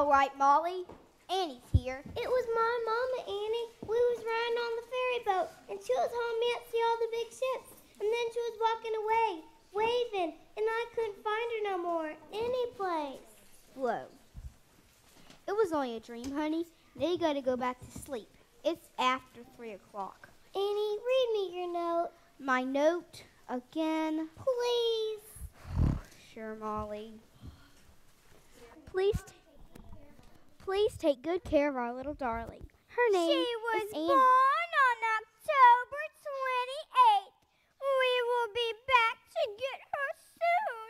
All right, Molly. Annie's here. It was my mama, Annie. We was riding on the ferry boat, and she was home me to see all the big ships. And then she was walking away, waving, and I couldn't find her no more, any place. Whoa. It was only a dream, honey. Now you gotta go back to sleep. It's after 3 o'clock. Annie, read me your note. My note again. Please. Sure, Molly. Please take good care of our little darling. Her name She was is Annie. born on October 28th. We will be back to get her soon.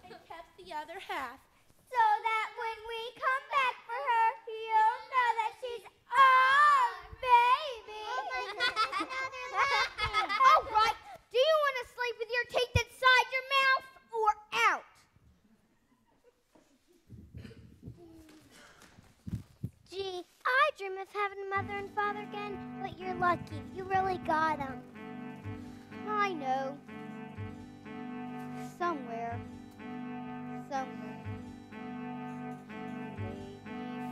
And kept the other half. So that when we come back for her, you'll know that she's our baby. Oh my goodness, now they're laughing. All right. Do you want to sleep with your teeth inside your mouth or out? Gee, I dream of having a mother and father again, but you're lucky. You really got them. I know. Somewhere. Maybe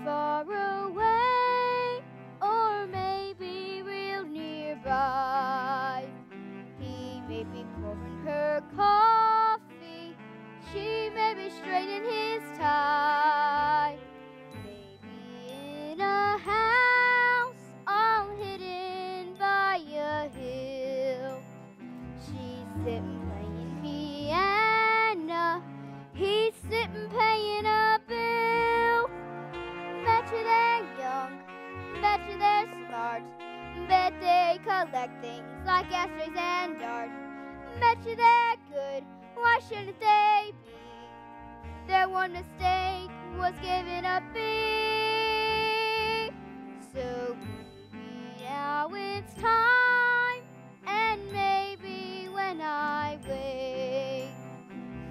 far away, or maybe real nearby. He may be pouring her coffee. She may be straightening his tie. Maybe in a house all hidden by a hill. She's sitting playing piano. He's sitting paying a bill. Betcha they're young, betcha they're smart. Bet they collect things like ashtrays and darts. Betcha they're good, why shouldn't they be? Their one mistake was giving up me. So maybe now it's time, and maybe when I wake,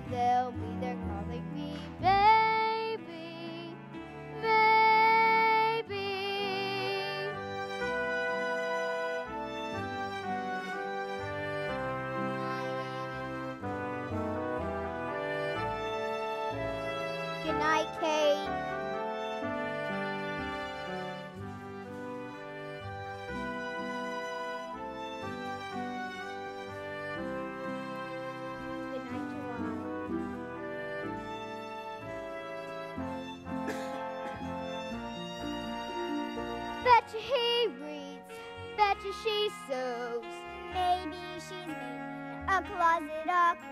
they'll be there calling me baby, baby. Good night, Kate. Good night, July. Betcha he reads, betcha she sews. Maybe she's made a closet of clothes.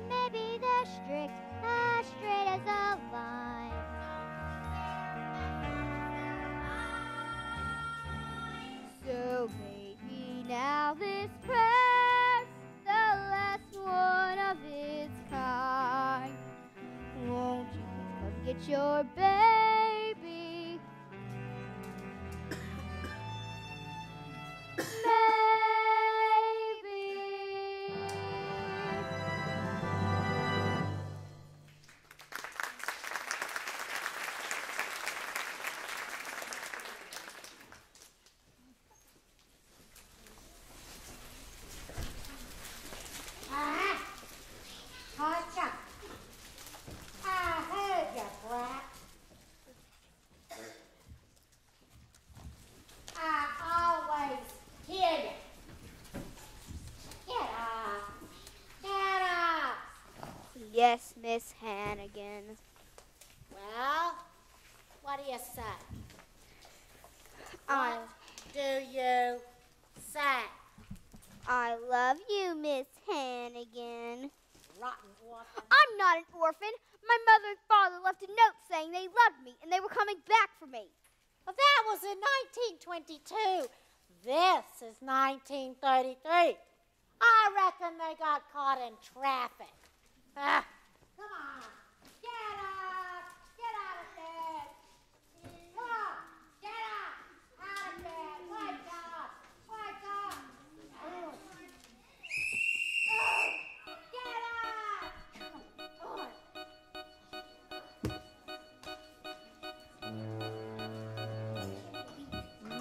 Maybe they're strict, as straight as a line. So maybe now this prayer's the last one of its kind. Won't you come get your baby? Yes, Miss Hannigan. Well, what do you say? I Do you say? love you, Miss Hannigan. Rotten orphan. I'm not an orphan. My mother and father left a note saying they loved me and they were coming back for me. Well, that was in 1922. This is 1933. I reckon they got caught in traffic. Come on. Get up. Get out of bed. Come on. Get up. Out of bed. Wake up. Wake up. Get up.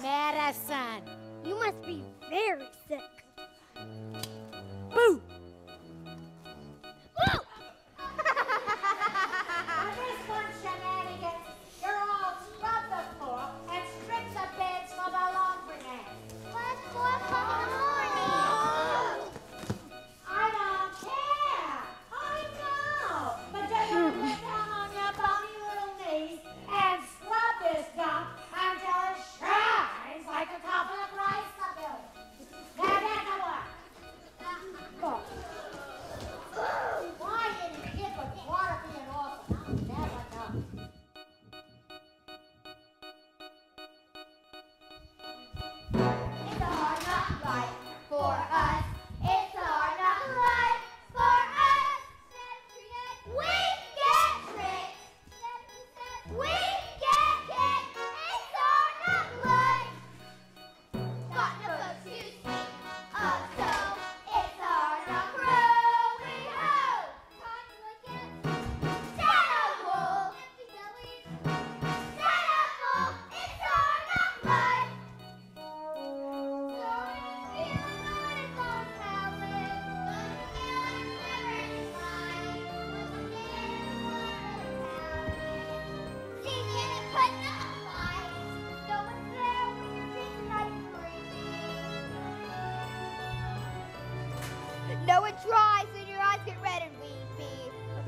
Medicine. You must be very sick. Boo. Whoa!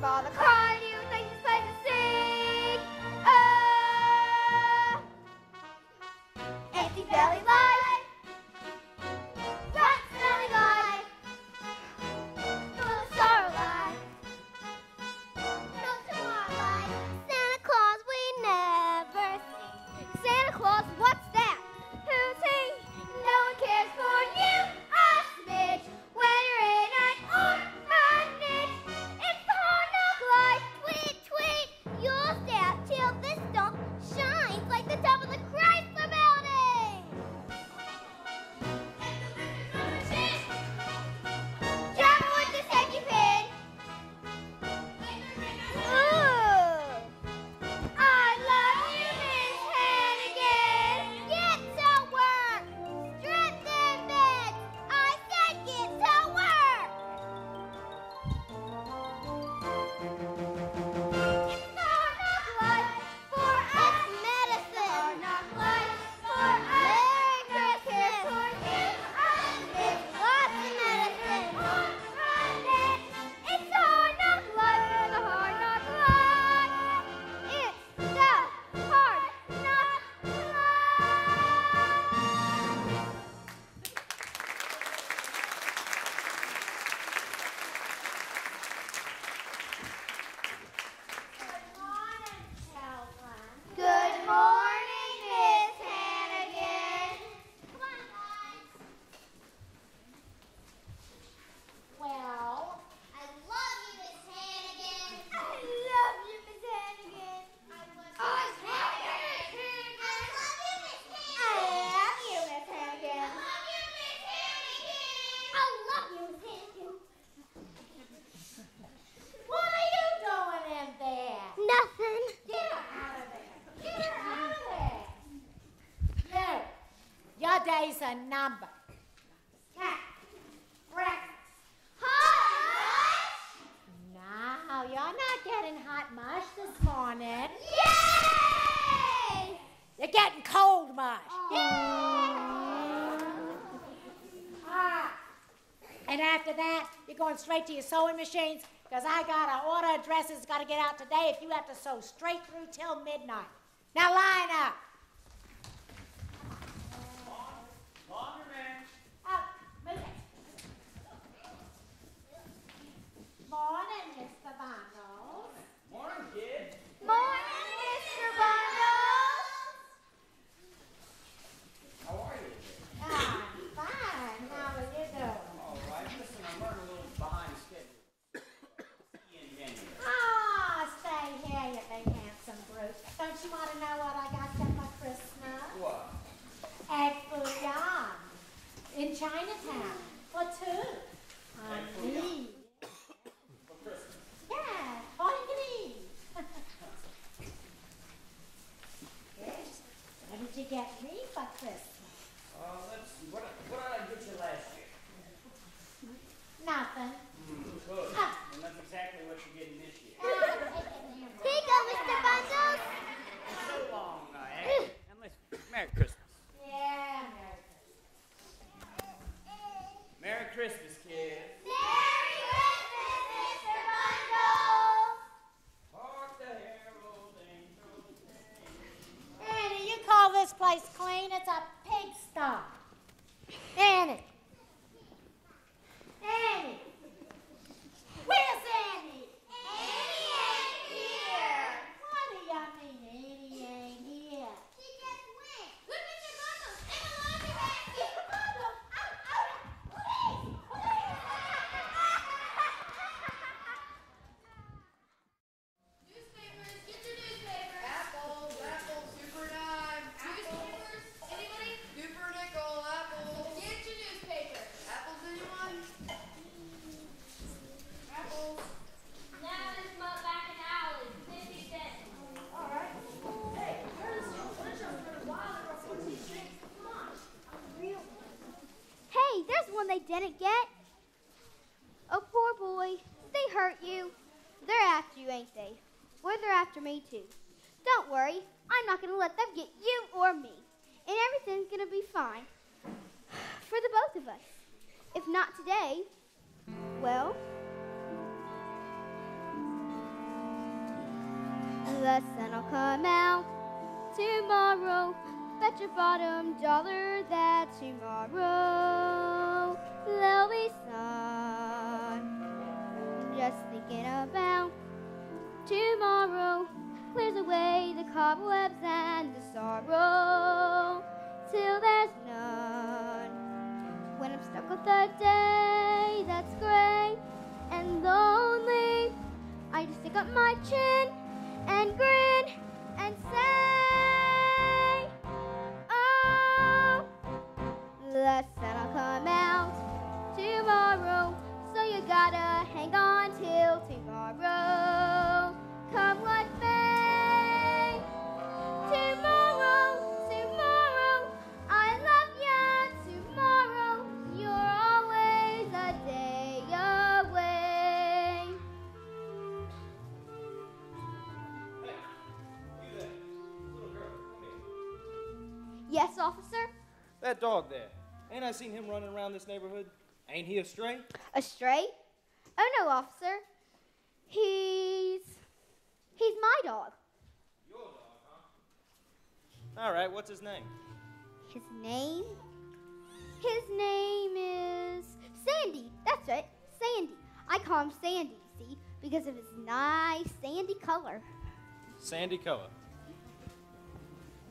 Father called you, things you like to sing. Empty belly life, rotten smelly life, full of sorrow life, no tomorrow life. Santa Claus we never see. Santa Claus, what's that? Who's he? No one cares for you, a smidge. When you're in an orphanage, it's the hard knock life. Tweet, tweet, you'll stay out till this stump shines like the top of the Chrysler Building. Driving with the safety pin. Ooh. I love you, Miss Hannigan. Get to work. Strip them beds. I said get to work. It's the hard knock life for us. Medicine. Hard knock life for us. Merry Christmas for you. It's lots of medicine. It's the hard knock life for the hard knock life. It's the hard knock Good morning, Miss Hannigan. Come on, guys. Well, I love you, Miss Hannigan. I love you, Miss Hannigan. I love you, Miss Hannigan. I love you, Miss Hannigan. I love you, Miss Hannigan. what are you doing in there? Nothing. Get out of there. Get out of there. You, your day's a number. Cat, breakfast. No, you're not getting hot mush this morning. Yay! You're getting cold mush. Ah. And after that, you're going straight to your sewing machines because I got an order of dresses got to get out today if you have to sew straight through till midnight. Now line up. Laundryman. Oh, move it. Morning, Mr. Bundles. Morning, kid. Morning, Mr. Bundles. How are you? I'm fine. How are you doing? All right. Listen, I'm running a little behind schedule. See you in January. Ah, stay here, you big handsome brute. Don't you want to know what I got you for Christmas? What? Egg bouillon in Chinatown for two. Egg bouillon? For Christmas. Yeah, all you can eat. Yes. What did you get me for Christmas? Let's see. What did I get you last year? Nothing. Good. Ah. And that's exactly what you're getting this year. Here you go, Mr. Bundles. So long, Aggie. And listen, Merry Christmas. Yeah, Merry Christmas, kid. Merry Christmas, Mr. Bundles. Hark the herald angels sing. Annie, you call this place clean? It's a pigsty. Annie. Annie. Where's Annie? Annie ain't here. What do you mean Annie ain't here? She just went. Look, Mr. Bundles. In the laundry basket. Mr. Bundles. Please. Newspapers. Get your newspapers. Apples, super dime. Newspapers? Anybody? Super nickel, apples. Get your newspapers. Apples, anyone? Apples. Now this mug back in the alley. 50 cents. Alright. Hey, where's the sunshine for a while? There are 14 cents. Come on. Hey, there's one they didn't get. Oh, poor boy. They hurt you. They're after you, ain't they? Well, they're after me, too. Don't worry. I'm not going to let them get you or me. And everything's going to be fine. For the both of us. If not today, well, The sun'll come out tomorrow. Bet your bottom dollar that tomorrow there'll be sun. Just thinking about tomorrow clears away the cobwebs and the sorrow till there's none. When I'm stuck with a day that's gray and lonely, I just stick up my chin and grin and say, oh, the sun'll come out tomorrow, so you gotta hang on till tomorrow. Come what may, tomorrow, tomorrow, I love ya, tomorrow, you're always a day away. You there. Little girl, come here. Yes, officer? That dog there. Ain't I seen him running around this neighborhood? Ain't he a stray? A stray? Oh no, officer. He's my dog. Your dog, huh? All right, what's his name? His name? His name is Sandy. That's right, Sandy. I call him Sandy, see, because of his nice sandy color. Sandy color.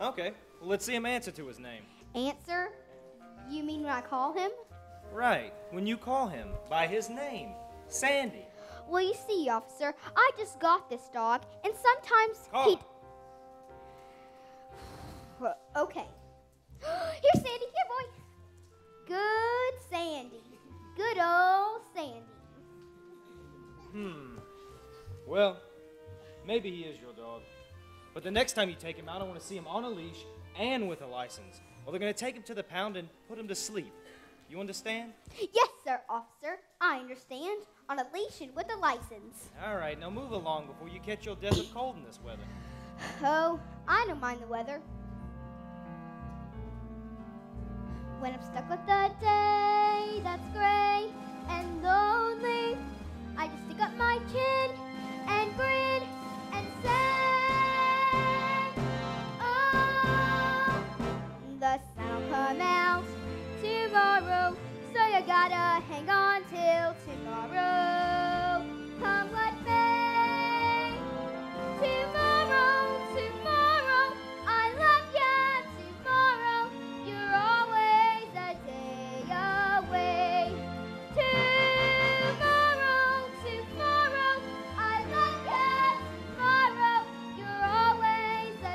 Okay, well, let's see him answer to his name. Answer? You mean when I call him? Right, when you call him by his name, Sandy. Well, you see, officer, I just got this dog, and sometimes Call him. Okay. Here, Sandy. Here, boy. Good Sandy. Good old Sandy. Well, maybe he is your dog. But the next time you take him out, I want to see him on a leash and with a license. Or they're going to take him to the pound and put him to sleep. You understand? Yes, sir, officer. I understand. On a leash and with a license. All right, now move along before you catch your death of cold in this weather. Oh, I don't mind the weather. When I'm stuck with a day that's gray and lonely, I just stick up my chin and grin and say, oh, the sun'll come out tomorrow, so you gotta hang on till tomorrow. Come what may, tomorrow, tomorrow, I love ya, tomorrow, you're always a day away. Tomorrow, tomorrow, I love ya, tomorrow, you're always a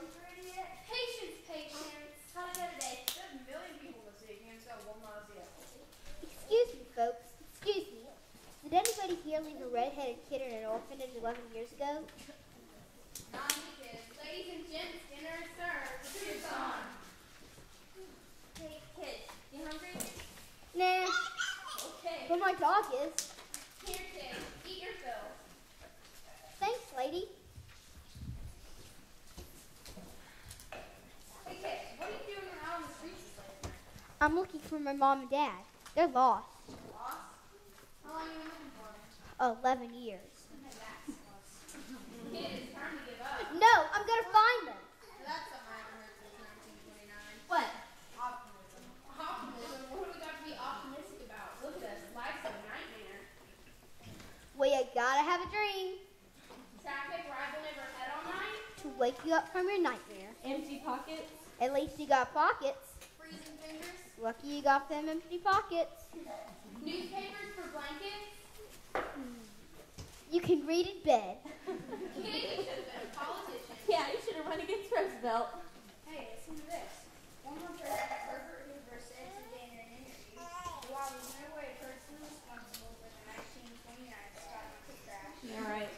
Patience, patience. How'd it go today? There's a million people in the city. Can't sell one lot of Excuse me, folks. Excuse me. Did anybody here leave a red-headed kid in an orphanage 11 years ago? Not me, kids. Ladies and gents, dinner is served. Soup on. Hey, kids, you hungry? Nah, Okay. but my dog is. Here, kids, eat your fill. Thanks, lady. Hey, kids, what are you doing out on the streets this late? I'm looking for my mom and dad. They're lost. Lost? How long have you been looking for? 11 years. Kids, time to give up. No, I'm gonna find them. That's something I haven't heard since 1929. What? Optimism. Optimism? What do we got to be optimistic about? Look at us. Life's a nightmare. Well, you gotta have a dream Traffic riding overhead all night. to wake you up from your nightmare. Empty pockets. At least you got pockets. Freezing fingers. Lucky you got them empty pockets. Newspapers for blankets. You can read in bed. Kid, you should have been a politician. Yeah, you should have run against Roosevelt. Hey, listen to this. Former President Herbert Hoover said today in an interview that while there's no way a person responsible for the 1929 stock crash, Yeah, right.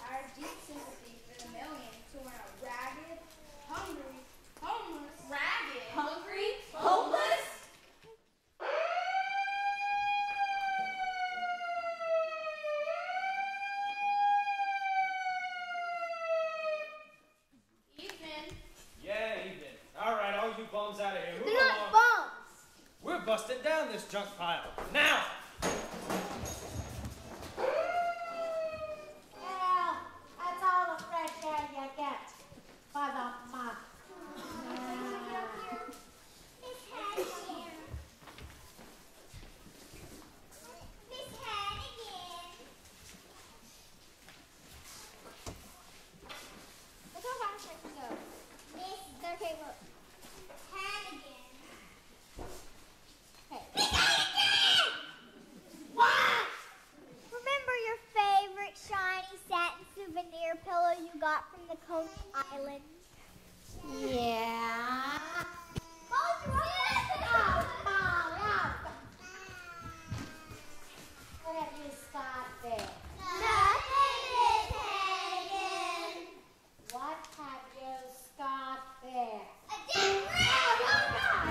our deep sympathy for the millions who are ragged, hungry, homeless, ragged, this junk pile. Now! Well, that's all the fresh air you get for the month. Miss Hannigan. Miss Hannigan. Look how fast I can go. Miss Okay, look. Hannigan. Hey. Miss Hannigan! What? Remember your favorite shiny satin souvenir pillow you got from the Coney Island? Yeah. What's wrong? What have you got there? Nothing, Miss Hannigan. What have you got there? A dead rat!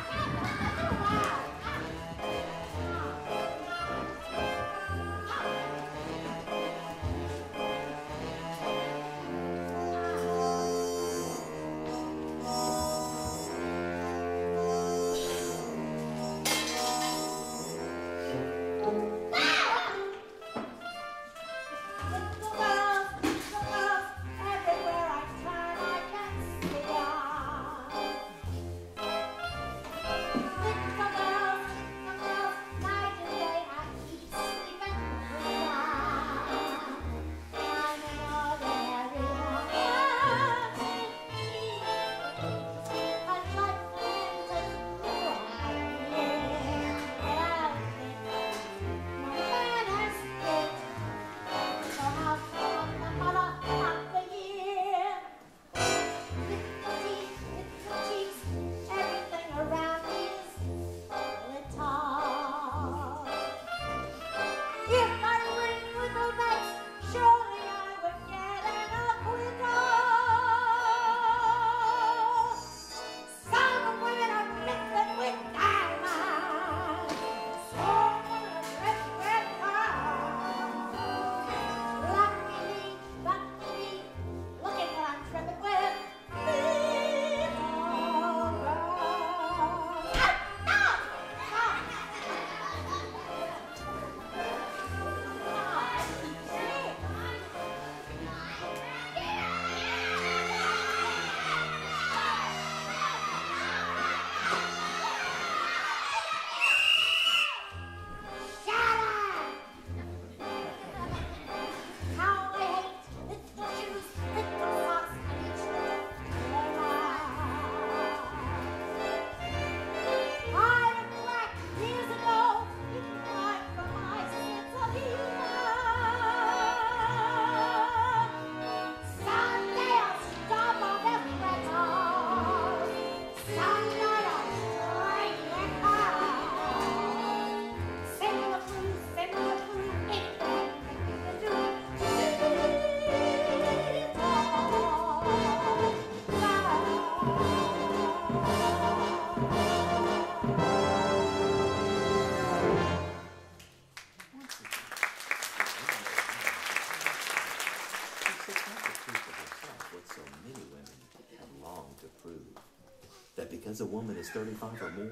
That because a woman is 35 or more,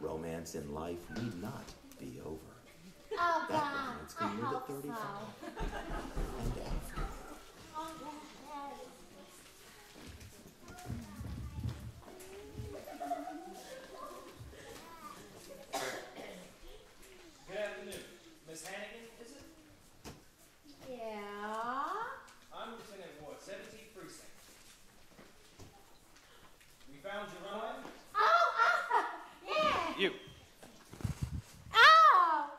romance in life need not be over. Oh, That God, romance I can live hope at 35 so. and after. Oh, yes. Good afternoon. Miss Hannigan, is it? Yeah? I'm Lieutenant Ward, 17th Precinct. We found your runaway? Oh, yeah. You. Oh,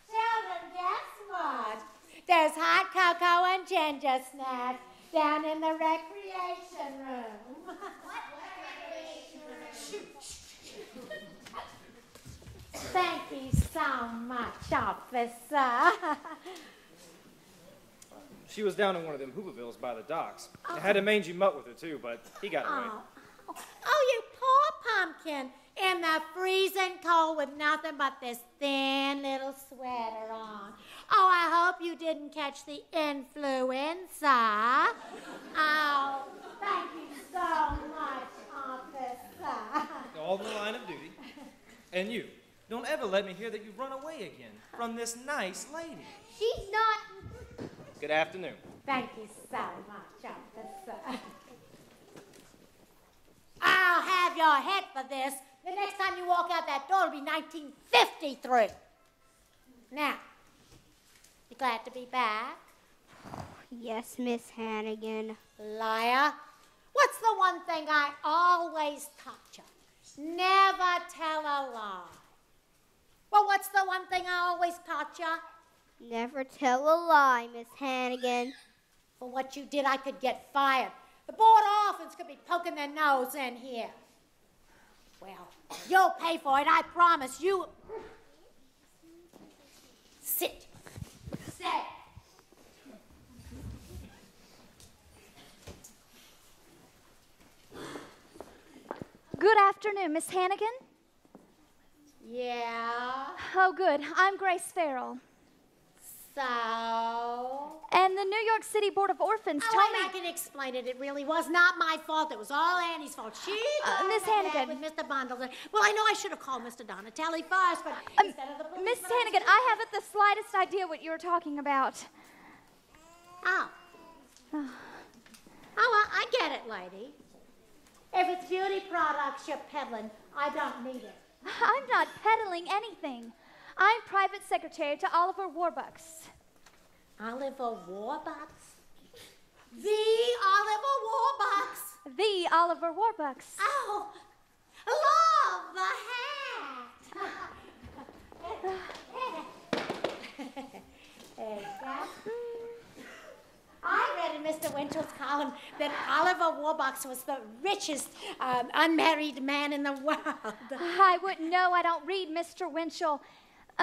children, guess what? There's hot cocoa and ginger snaps down in the recreation room. Thank you so much, officer. She was down in one of them Hoovervilles by the docks. I had a mangy mutt with her, too, but he got away. Oh, you poor pumpkin. In the freezing cold with nothing but this thin little sweater on. Oh, I hope you didn't catch the influenza. Oh, thank you so much, officer. All in the line of duty. And you, Don't ever let me hear that you've run away again from this nice lady. She's not. Good afternoon. Thank you so much, officer. I'll have your head for this. The next time you walk out that door, it'll be 1953. Now, you glad to be back? Yes, Miss Hannigan. Liar. What's the one thing I always taught you? Never tell a lie. Well, what's the one thing I always taught you? Never tell a lie, Miss Hannigan. For what you did, I could get fired. The board of orphans could be poking their nose in here. Well, you'll pay for it, I promise you. Sit. Stay. Good afternoon, Miss Hannigan. Yeah. Oh, good. I'm Grace Farrell. So? And the New York City Board of Orphans told me... I can explain it. It really was not my fault. It was all Annie's fault. She Miss Hannigan. with Mr. Bundles. Well, I know I should have called Mr. Donatelli first, but instead of the police... Miss Hannigan, I haven't the slightest idea what you're talking about. Oh. Oh, well, I get it, lady. If it's beauty products you're peddling, I don't need it. I'm not peddling anything. I'm private secretary to Oliver Warbucks. Oliver Warbucks? The Oliver Warbucks? The Oliver Warbucks. Oh, love the hat. I read in Mr. Winchell's column that Oliver Warbucks was the richest unmarried man in the world. I wouldn't know. I don't read Mr. Winchell.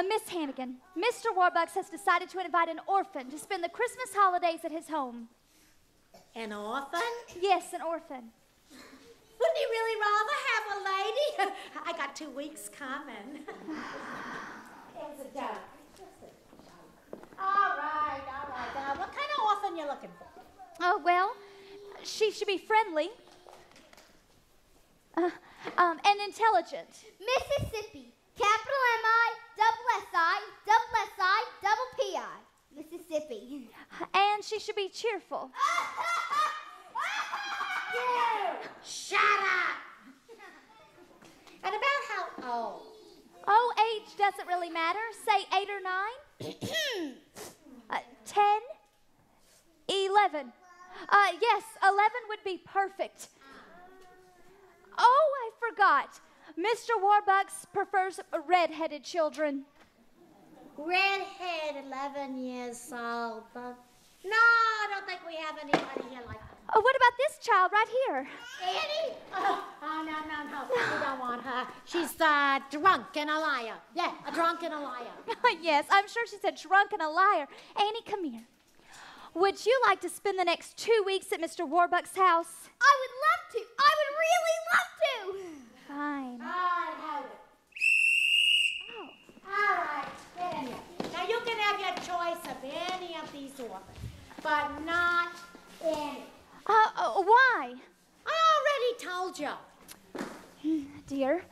Miss Hannigan, Mr. Warbucks has decided to invite an orphan to spend the Christmas holidays at his home. An orphan? Yes, an orphan. Wouldn't he really rather have a lady? I got 2 weeks coming. It was a joke. All right. What kind of orphan you looking for? Oh, well, she should be friendly. And intelligent. Mississippi. Capital M-I, double S-I, double S-I, double P-I. Mississippi. And she should be cheerful. Shut up! And about how old? Oh, age doesn't really matter. Say 8 or 9. 10. 11. Yes, 11 would be perfect. Oh, I forgot. Mr. Warbucks prefers red-headed children. Redhead, 11 years old. No, I don't think we have anybody here like that. Oh, what about this child right here? Annie? Oh, no. We don't want her. She's drunk and a liar. Yeah, a drunk and a liar. Yes, I'm sure she's a drunk and a liar. Annie, come here. Would you like to spend the next 2 weeks at Mr. Warbucks' house? I would love to. I would really love to. Fine. Hold it. Oh. All right, get in here. Now, you can have your choice of any of these orphans, but not Annie. Why? I already told you. Dear,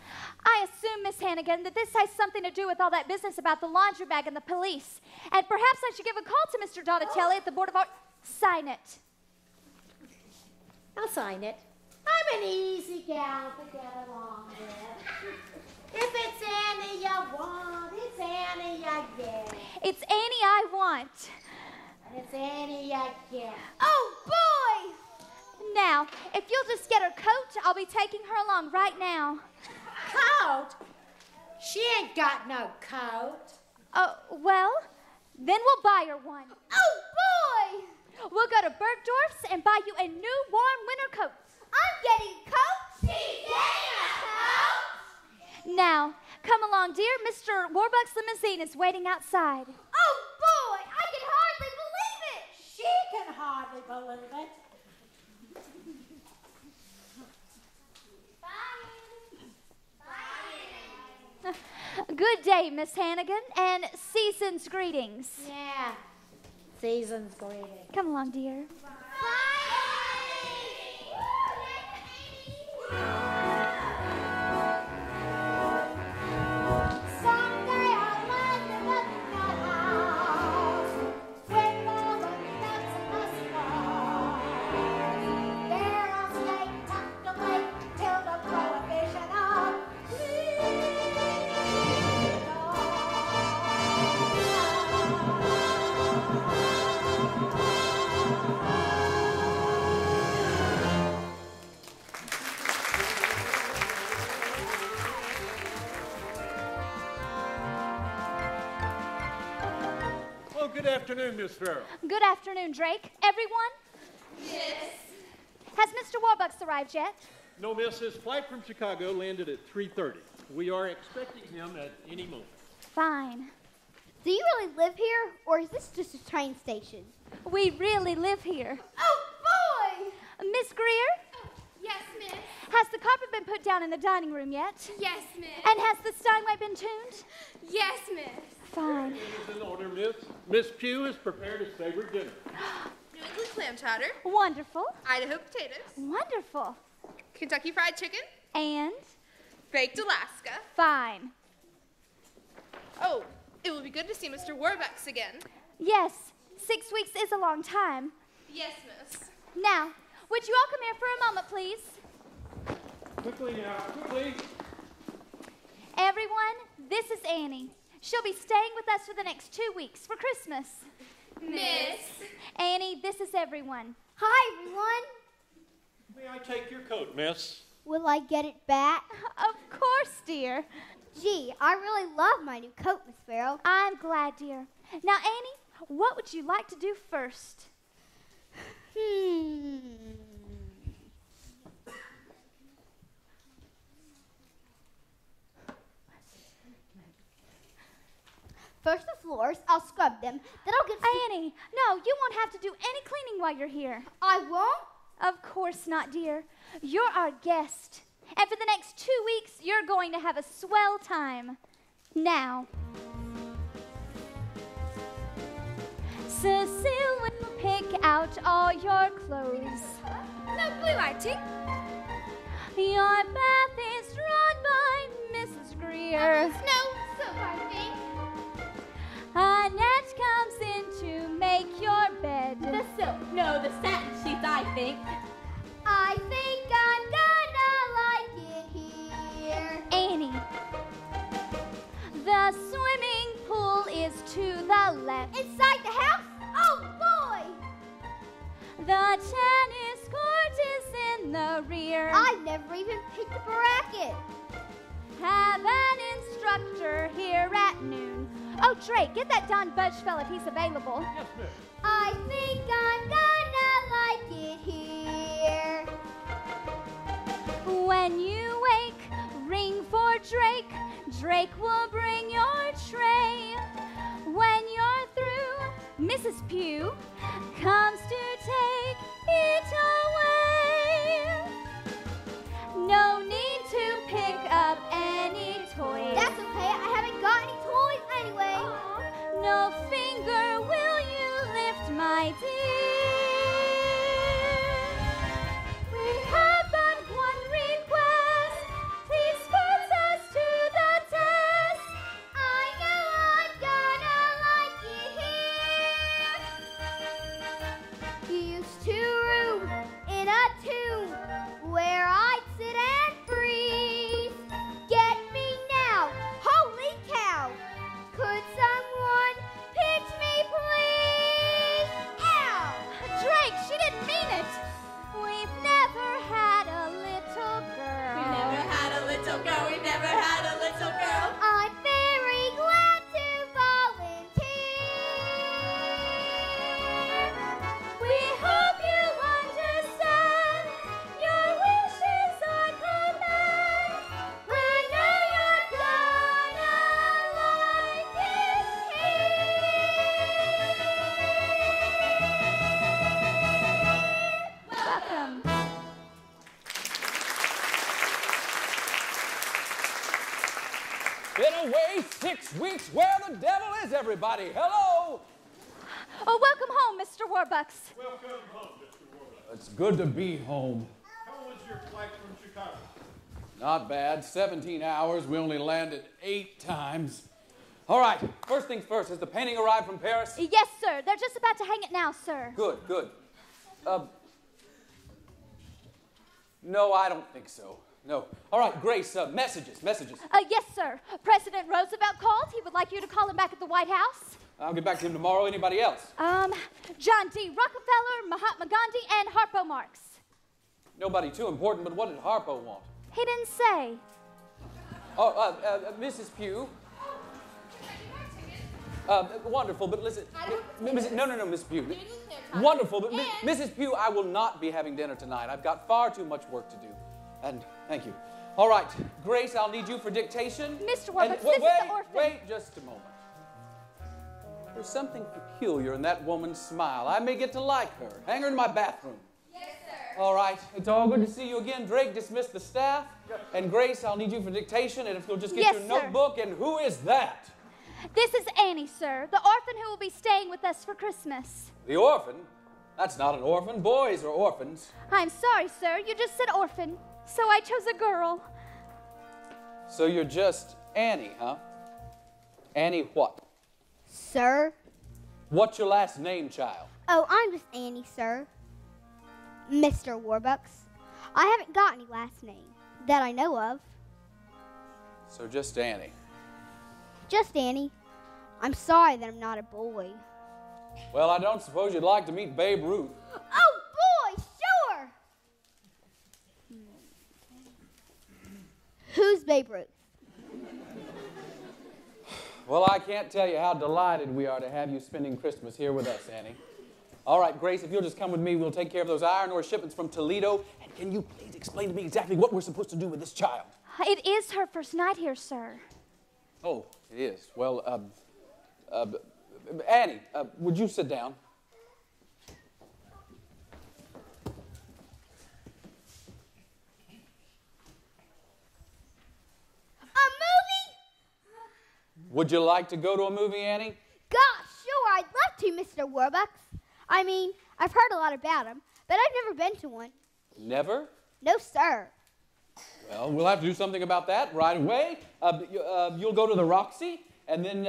I assume, Miss Hannigan, that this has something to do with all that business about the laundry bag and the police. And perhaps I should give a call to Mr. Donatelli at the Board of Art. Sign it. I'll sign it. I'm an easy gal to get along with. If it's Annie you want, it's Annie you get. It's Annie I want. It's Annie you get. Oh, boy! Now, if you'll just get her coat, I'll be taking her along right now. Coat? She ain't got no coat. Well, then we'll buy her one. Oh, boy! We'll go to Bergdorf's and buy you a new warm winter coat. I'm getting a coat. She's getting a coat. Now, come along, dear. Mr. Warbucks' limousine is waiting outside. Oh, boy! I can hardly believe it. She can hardly believe it. Good day, Miss Hannigan, and season's greetings. Yeah. Season's greetings. Come along, dear. So, afternoon, Miss Farrell. Good afternoon, Drake. Everyone? Yes. Has Mr. Warbucks arrived yet? No, miss, his flight from Chicago landed at 3:30. We are expecting him at any moment. Fine. Do you really live here, or is this just a train station? We really live here. Oh, boy! Miss Greer, Yes, miss. has the carpet been put down in the dining room yet? Yes, miss. And has the Steinway been tuned? Yes, miss. Fine. It is in order, miss. Miss Pugh has prepared his favorite dinner. New England clam chowder, Wonderful. Idaho potatoes, Wonderful. Kentucky fried chicken, And baked Alaska. fine. Oh, it will be good to see Mr. Warbucks again. Yes, 6 weeks is a long time. Yes, miss. Now, would you all come here for a moment, please? Quickly now, quickly. Everyone, this is Annie. She'll be staying with us for the next 2 weeks for Christmas. Miss. Annie, this is everyone. Hi, everyone. May I take your coat, miss? Will I get it back? Of course, dear. Gee, I really love my new coat, Miss Farrell. I'm glad, dear. Now, Annie, what would you like to do first? First the floors, I'll scrub them. Then I'll get... Annie, no, you won't have to do any cleaning while you're here. I won't? Of course not, dear. You're our guest. And for the next 2 weeks, you're going to have a swell time. Now, Cecile will pick out all your clothes. No blue lighting. Your bath is drawn by Mrs. Greer. No soap, I think. Annette comes in to make your bed. The silk. No, the satin sheets, I think. I think I'm gonna like it here. Annie, the swimming pool is to the left. Inside the house? Oh, boy! The tennis court is in the rear. I've never even picked up a racket. Have an instructor here at noon. Oh, Drake, get that Don Budge fella if he's available. Yes, miss. I think I'm gonna like it here. When you wake, ring for Drake. Drake will bring your tray. When you're through, Mrs. Pugh comes to take it away. No need to pick up any toys. That's okay, I haven't got any toys anyway. No finger will you lift, my dear. We have but one request. Please put us to the test. I know I'm gonna like it here. You used to room in a tomb where I'd sit and freeze. Get me now, holy cow! Could someone pitch me, please? Ow! Drake, she didn't mean it. We've never had a little girl. We never had a little girl. We never had a little girl. I'm very glad to volunteer. We hope you understand. Your wishes are command. We know you're gonna like it here. Welcome. Been away 6 weeks. Where the devil is everybody? Hello? Oh, welcome home, Mr. Warbucks. Welcome home, Mr. Warbucks. It's good to be home. How was your flight from Chicago? Not bad. 17 hours. We only landed 8 times. All right. First things first. Has the painting arrived from Paris? Yes, sir. They're just about to hang it now, sir. Good, good. No, I don't think so. No. All right, Grace, messages. Yes, sir. President Roosevelt called. He would like you to call him back at the White House. I'll get back to him tomorrow. Anybody else? John D. Rockefeller, Mahatma Gandhi, and Harpo Marx. Nobody too important, but what did Harpo want? He didn't say. Oh, Mrs. Pugh. Wonderful, but listen. No, Miss Pugh. Wonderful, but Mrs. Pugh, I will not be having dinner tonight. I've got far too much work to do. And thank you. All right, Grace, I'll need you for dictation. Mr. Warbucks, this is the orphan. Wait just a moment. There's something peculiar in that woman's smile. I may get to like her. Hang her in my bathroom. Yes, sir. All right. It's all good to see you again. Drake, dismiss the staff. And Grace, I'll need you for dictation. And if you'll just get Yes, your sir. notebook. And who is that? This is Annie, sir, the orphan who will be staying with us for Christmas. The orphan? That's not an orphan. Boys are orphans. I'm sorry, sir. You just said orphan, so I chose a girl. So you're just Annie, huh? Annie what? Sir? What's your last name, child? Oh, I'm just Annie, sir. Mr. Warbucks. I haven't got any last name that I know of. So just Annie. Just Annie. I'm sorry that I'm not a boy. Well, I don't suppose you'd like to meet Babe Ruth. Oh, boy, sure! Who's Babe Ruth? Well, I can't tell you how delighted we are to have you spending Christmas here with us, Annie. All right, Grace, if you'll just come with me, we'll take care of those iron ore shipments from Toledo. And can you please explain to me exactly what we're supposed to do with this child? It is her first night here, sir. Oh, it is. Well, Annie, would you sit down? A movie? Would you like to go to a movie, Annie? Gosh, sure, I'd love to, Mr. Warbucks. I mean, I've heard a lot about them, but I've never been to one. Never? No, sir. Well, we'll have to do something about that right away. You'll go to the Roxy, and then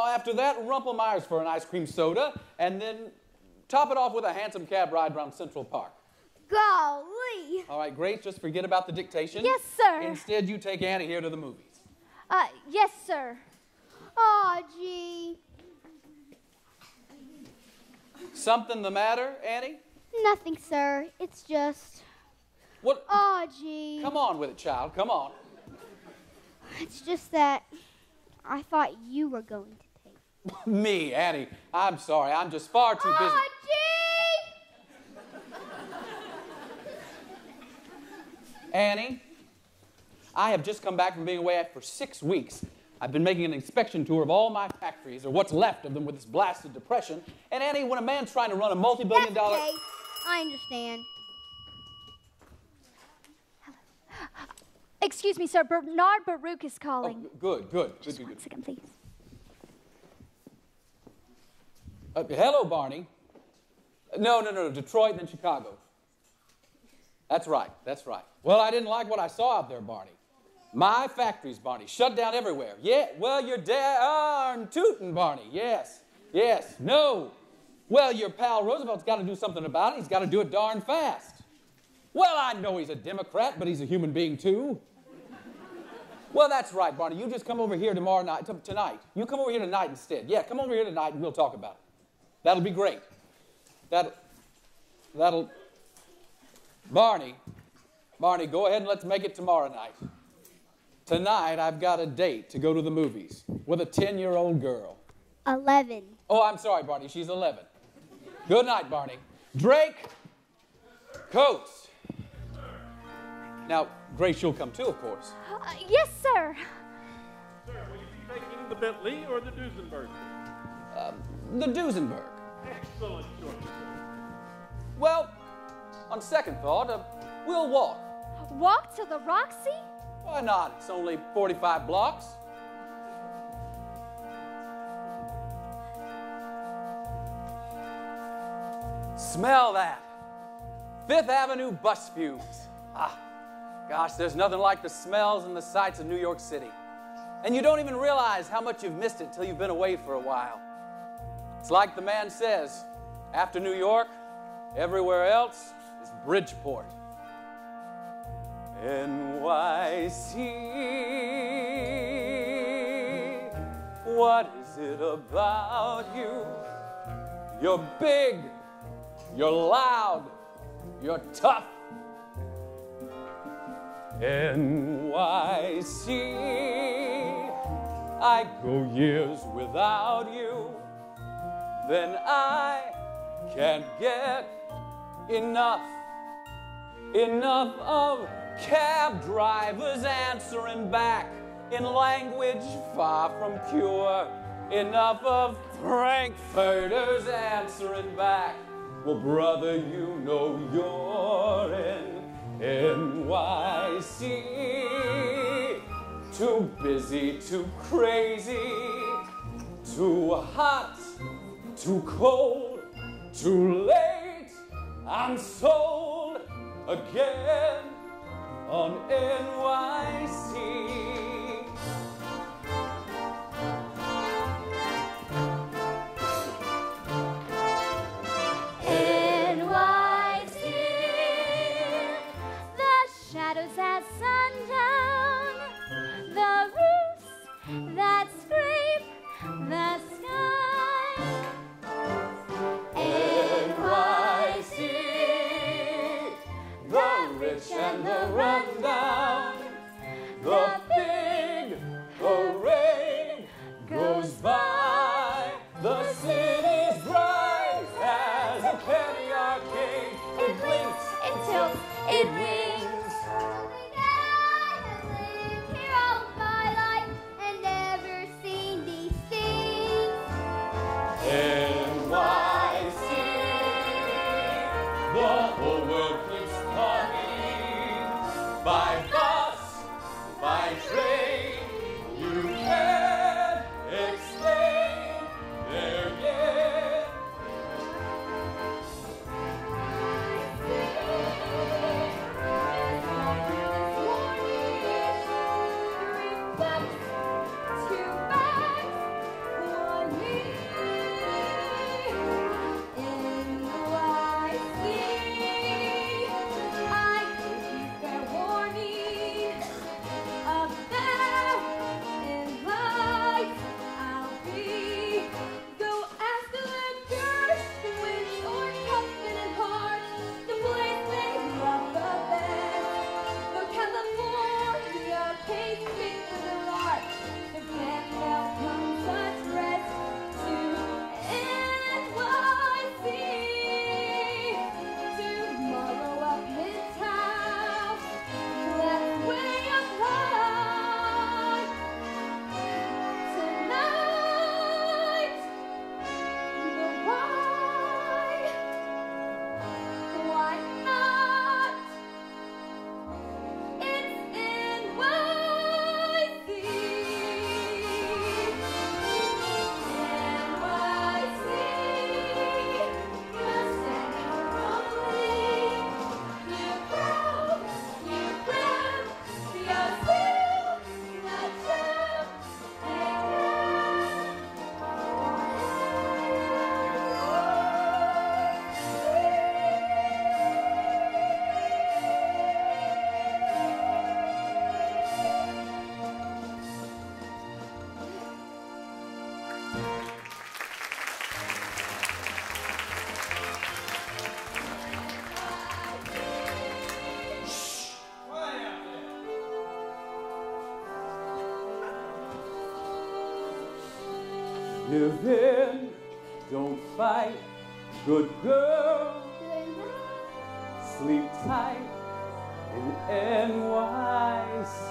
after that, Rumpelmeyer's for an ice cream soda, and then top it off with a handsome cab ride around Central Park. Golly. All right, Grace, just forget about the dictation. Yes, sir. Instead, you take Annie here to the movies. Yes, sir. Aw, gee. Something the matter, Annie? Nothing, sir. It's just... What? Aw, gee. Come on with it, child. Come on. It's just that I thought you were going to take. Me, Annie. I'm sorry. I'm just far too busy. Aw, gee! Annie, I have just come back from being away for 6 weeks. I've been making an inspection tour of all my factories, or what's left of them with this blasted depression. And Annie, when a man's trying to run a multi-billion dollar... That's okay. I understand. Excuse me, sir. Bernard Baruch is calling. Oh, good. Just one second, please. Hello, Barney. No, Detroit, then Chicago. That's right. Well, I didn't like what I saw out there, Barney. My factories, Barney, shut down everywhere. Yeah, well, you're darn tootin', Barney. Yes, no. Well, your pal Roosevelt's got to do something about it. He's got to do it darn fast. Well, I know he's a Democrat, but he's a human being, too. Well, that's right, Barney. You just come over here tonight. You come over here tonight instead. Yeah, come over here tonight and we'll talk about it. That'll be great. That'll... Barney, go ahead and let's make it tomorrow night. Tonight, I've got a date to go to the movies with a 10-year-old girl. 11. Oh, I'm sorry, Barney. She's 11. Good night, Barney. Drake, Coates. Now, Grace, you'll come too, of course. Yes, sir. Sir, will you be taking the Bentley or the Duesenberg? The Duesenberg. Excellent choice, sir. Well, on second thought, we'll walk. Walk to the Roxy? Why not? It's only 45 blocks. Smell that. Fifth Avenue bus fumes. Gosh, there's nothing like the smells and the sights of New York City. And you don't even realize how much you've missed it till you've been away for a while. It's like the man says, after New York, everywhere else is Bridgeport. NYC, what is it about you? You're big, you're loud, you're tough. NYC, I go years without you, then I can't get enough of cab drivers answering back in language far from pure, enough of frankfurters answering back. Well, brother, you know you're in NYC. Too busy, too crazy, too hot, too cold, too late. I'm sold again on NYC. NYC, the shadows at sundown, the roofs that scrape the sky. NYC, the rich and the rundown, the big parade goes by. The city's bright as a penny arcade. It blinks, it tilts, it rings. Here all my life and never seen these things. NYC, the whole world keeps coming. By bus, by train, you can't explain there yet. Give in, don't fight, good girl. Sleep tight in NYC.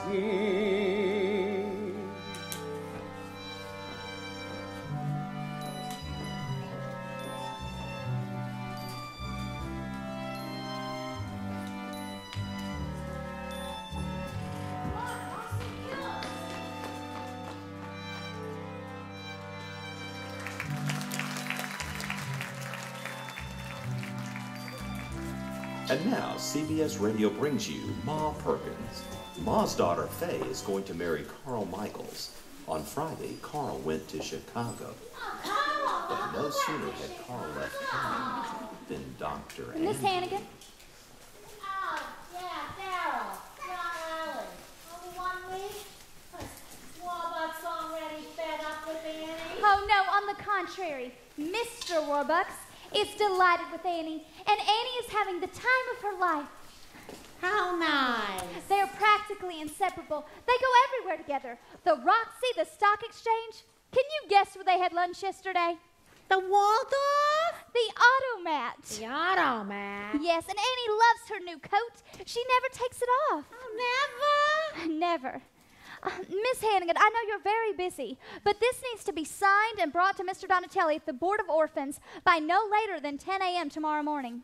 And now, CBS Radio brings you Ma Perkins. Ma's daughter, Faye, is going to marry Carl Michaels. On Friday, Carl went to Chicago. But no sooner had Carl left home than Dr. Miss Andy... Hannigan? Oh, yeah, Farrell. John Allen. Only 1 week? Warbucks already fed up with Annie? Oh, no, on the contrary. Mr. Warbucks is delighted with Annie, and Annie is having the time of her life. How nice. They're practically inseparable. They go everywhere together. The Roxy, the Stock Exchange. Can you guess where they had lunch yesterday? The Waldorf? The Automat. The Automat? Yes, and Annie loves her new coat. She never takes it off. Oh, never? Never. Miss Hannigan, I know you're very busy, but this needs to be signed and brought to Mr. Donatelli at the Board of Orphans by no later than 10 a.m. tomorrow morning.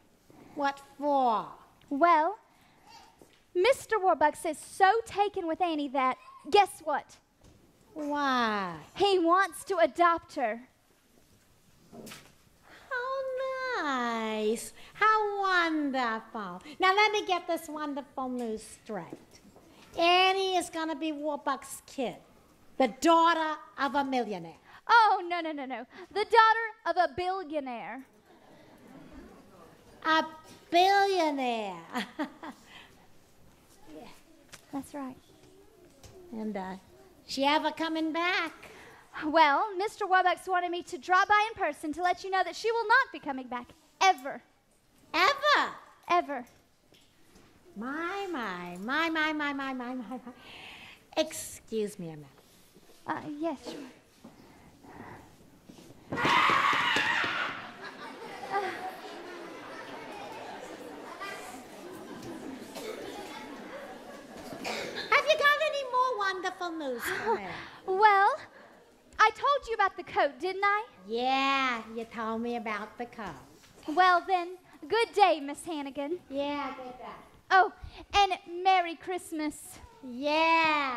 What for? Well, Mr. Warbucks is so taken with Annie that, guess what? Why? He wants to adopt her. How nice. How wonderful. Now let me get this wonderful news straight. Annie is going to be Warbucks' kid, the daughter of a millionaire. Oh, no. The daughter of a billionaire. A billionaire. Yeah. That's right. And she ever coming back? Well, Mr. Warbucks wanted me to drop by in person to let you know that she will not be coming back. Ever. Ever? Ever. My. Excuse me a minute. Yes, sure. Have you got any more wonderful news for me? Well, I told you about the coat, didn't I? Yeah, you told me about the coat. Well, then, good day, Miss Hannigan. Yeah, good day. Oh, and Merry Christmas. Yeah.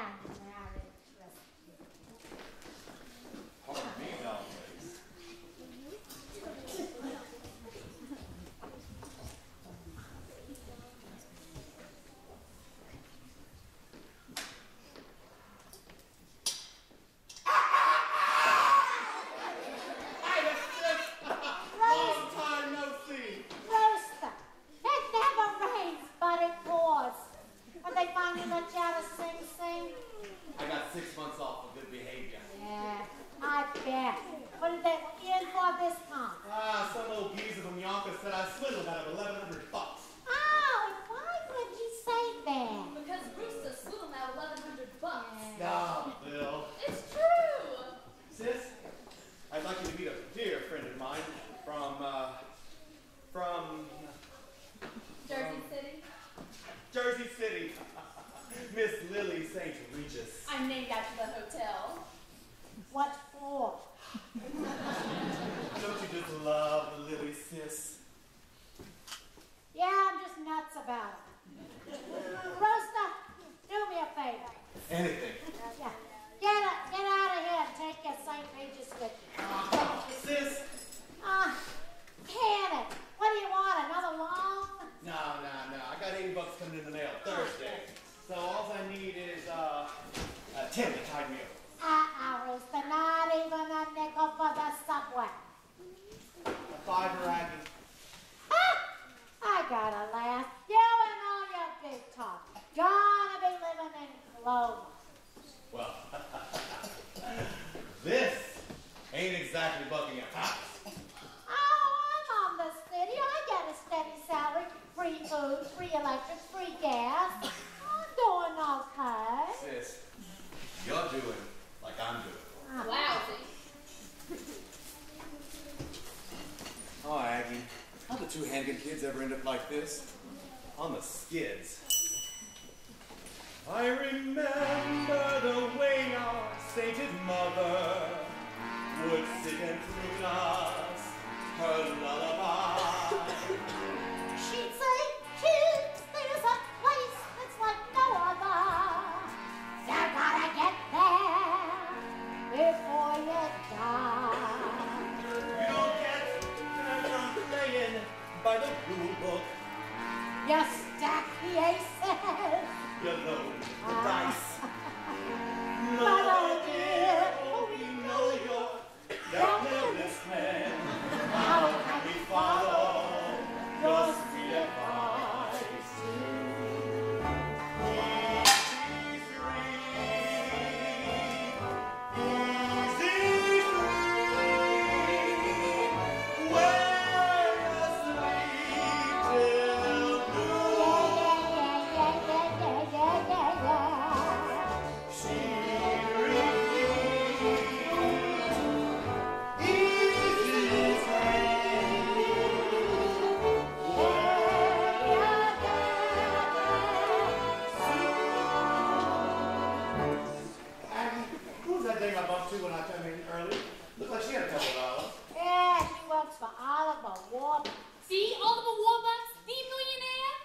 Oliver Warbucks. See, Oliver Warbucks, the millionaire?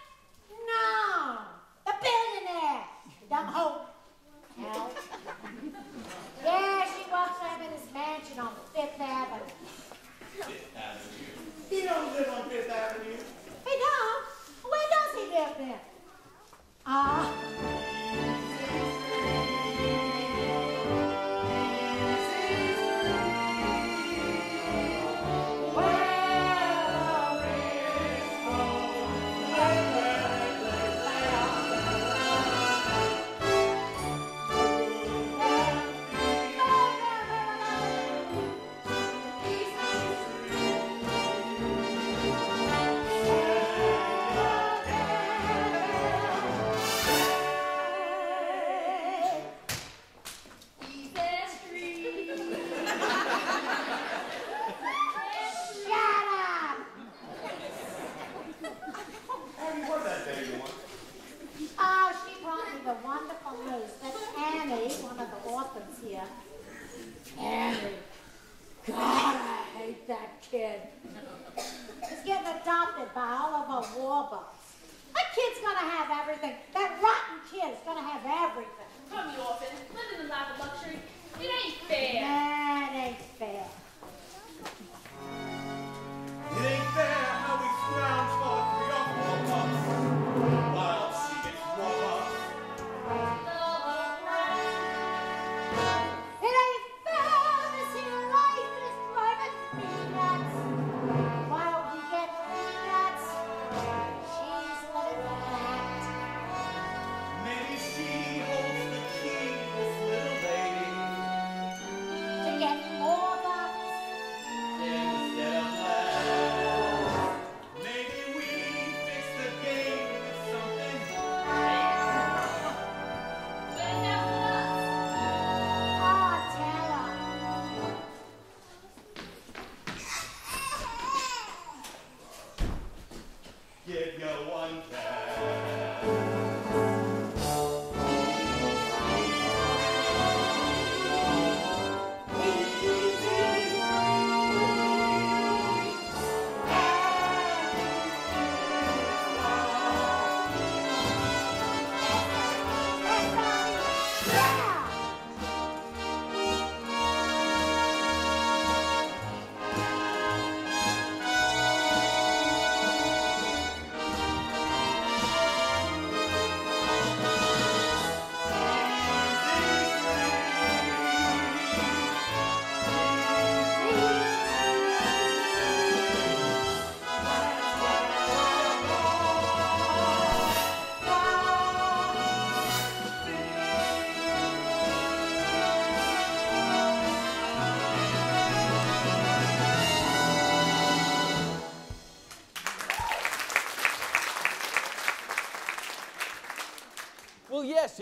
No, the billionaire. Dumb hope. Hell. Yeah, she walks around in his mansion on Fifth Avenue. Fifth Avenue? He don't live on Fifth Avenue. He don't? Where does he live then? Henry. God, I hate that kid. He's getting adopted by Oliver Warbucks. That kid's gonna have everything. That rotten kid's gonna have everything. Come, you orphan. Living the life of luxury. It ain't fair. Nah, it ain't fair. It ain't fair how we scrounge for 3 or 4 bucks while she gets Warbucks. It ain't fair to see life is driving peanuts. While we get peanuts, she's living that. Maybe she holds the key, this little lady, To get more bucks. instead of less. Maybe we fix the game with something But enough with us. Oh, tell her. Give you one cash. Well, yes,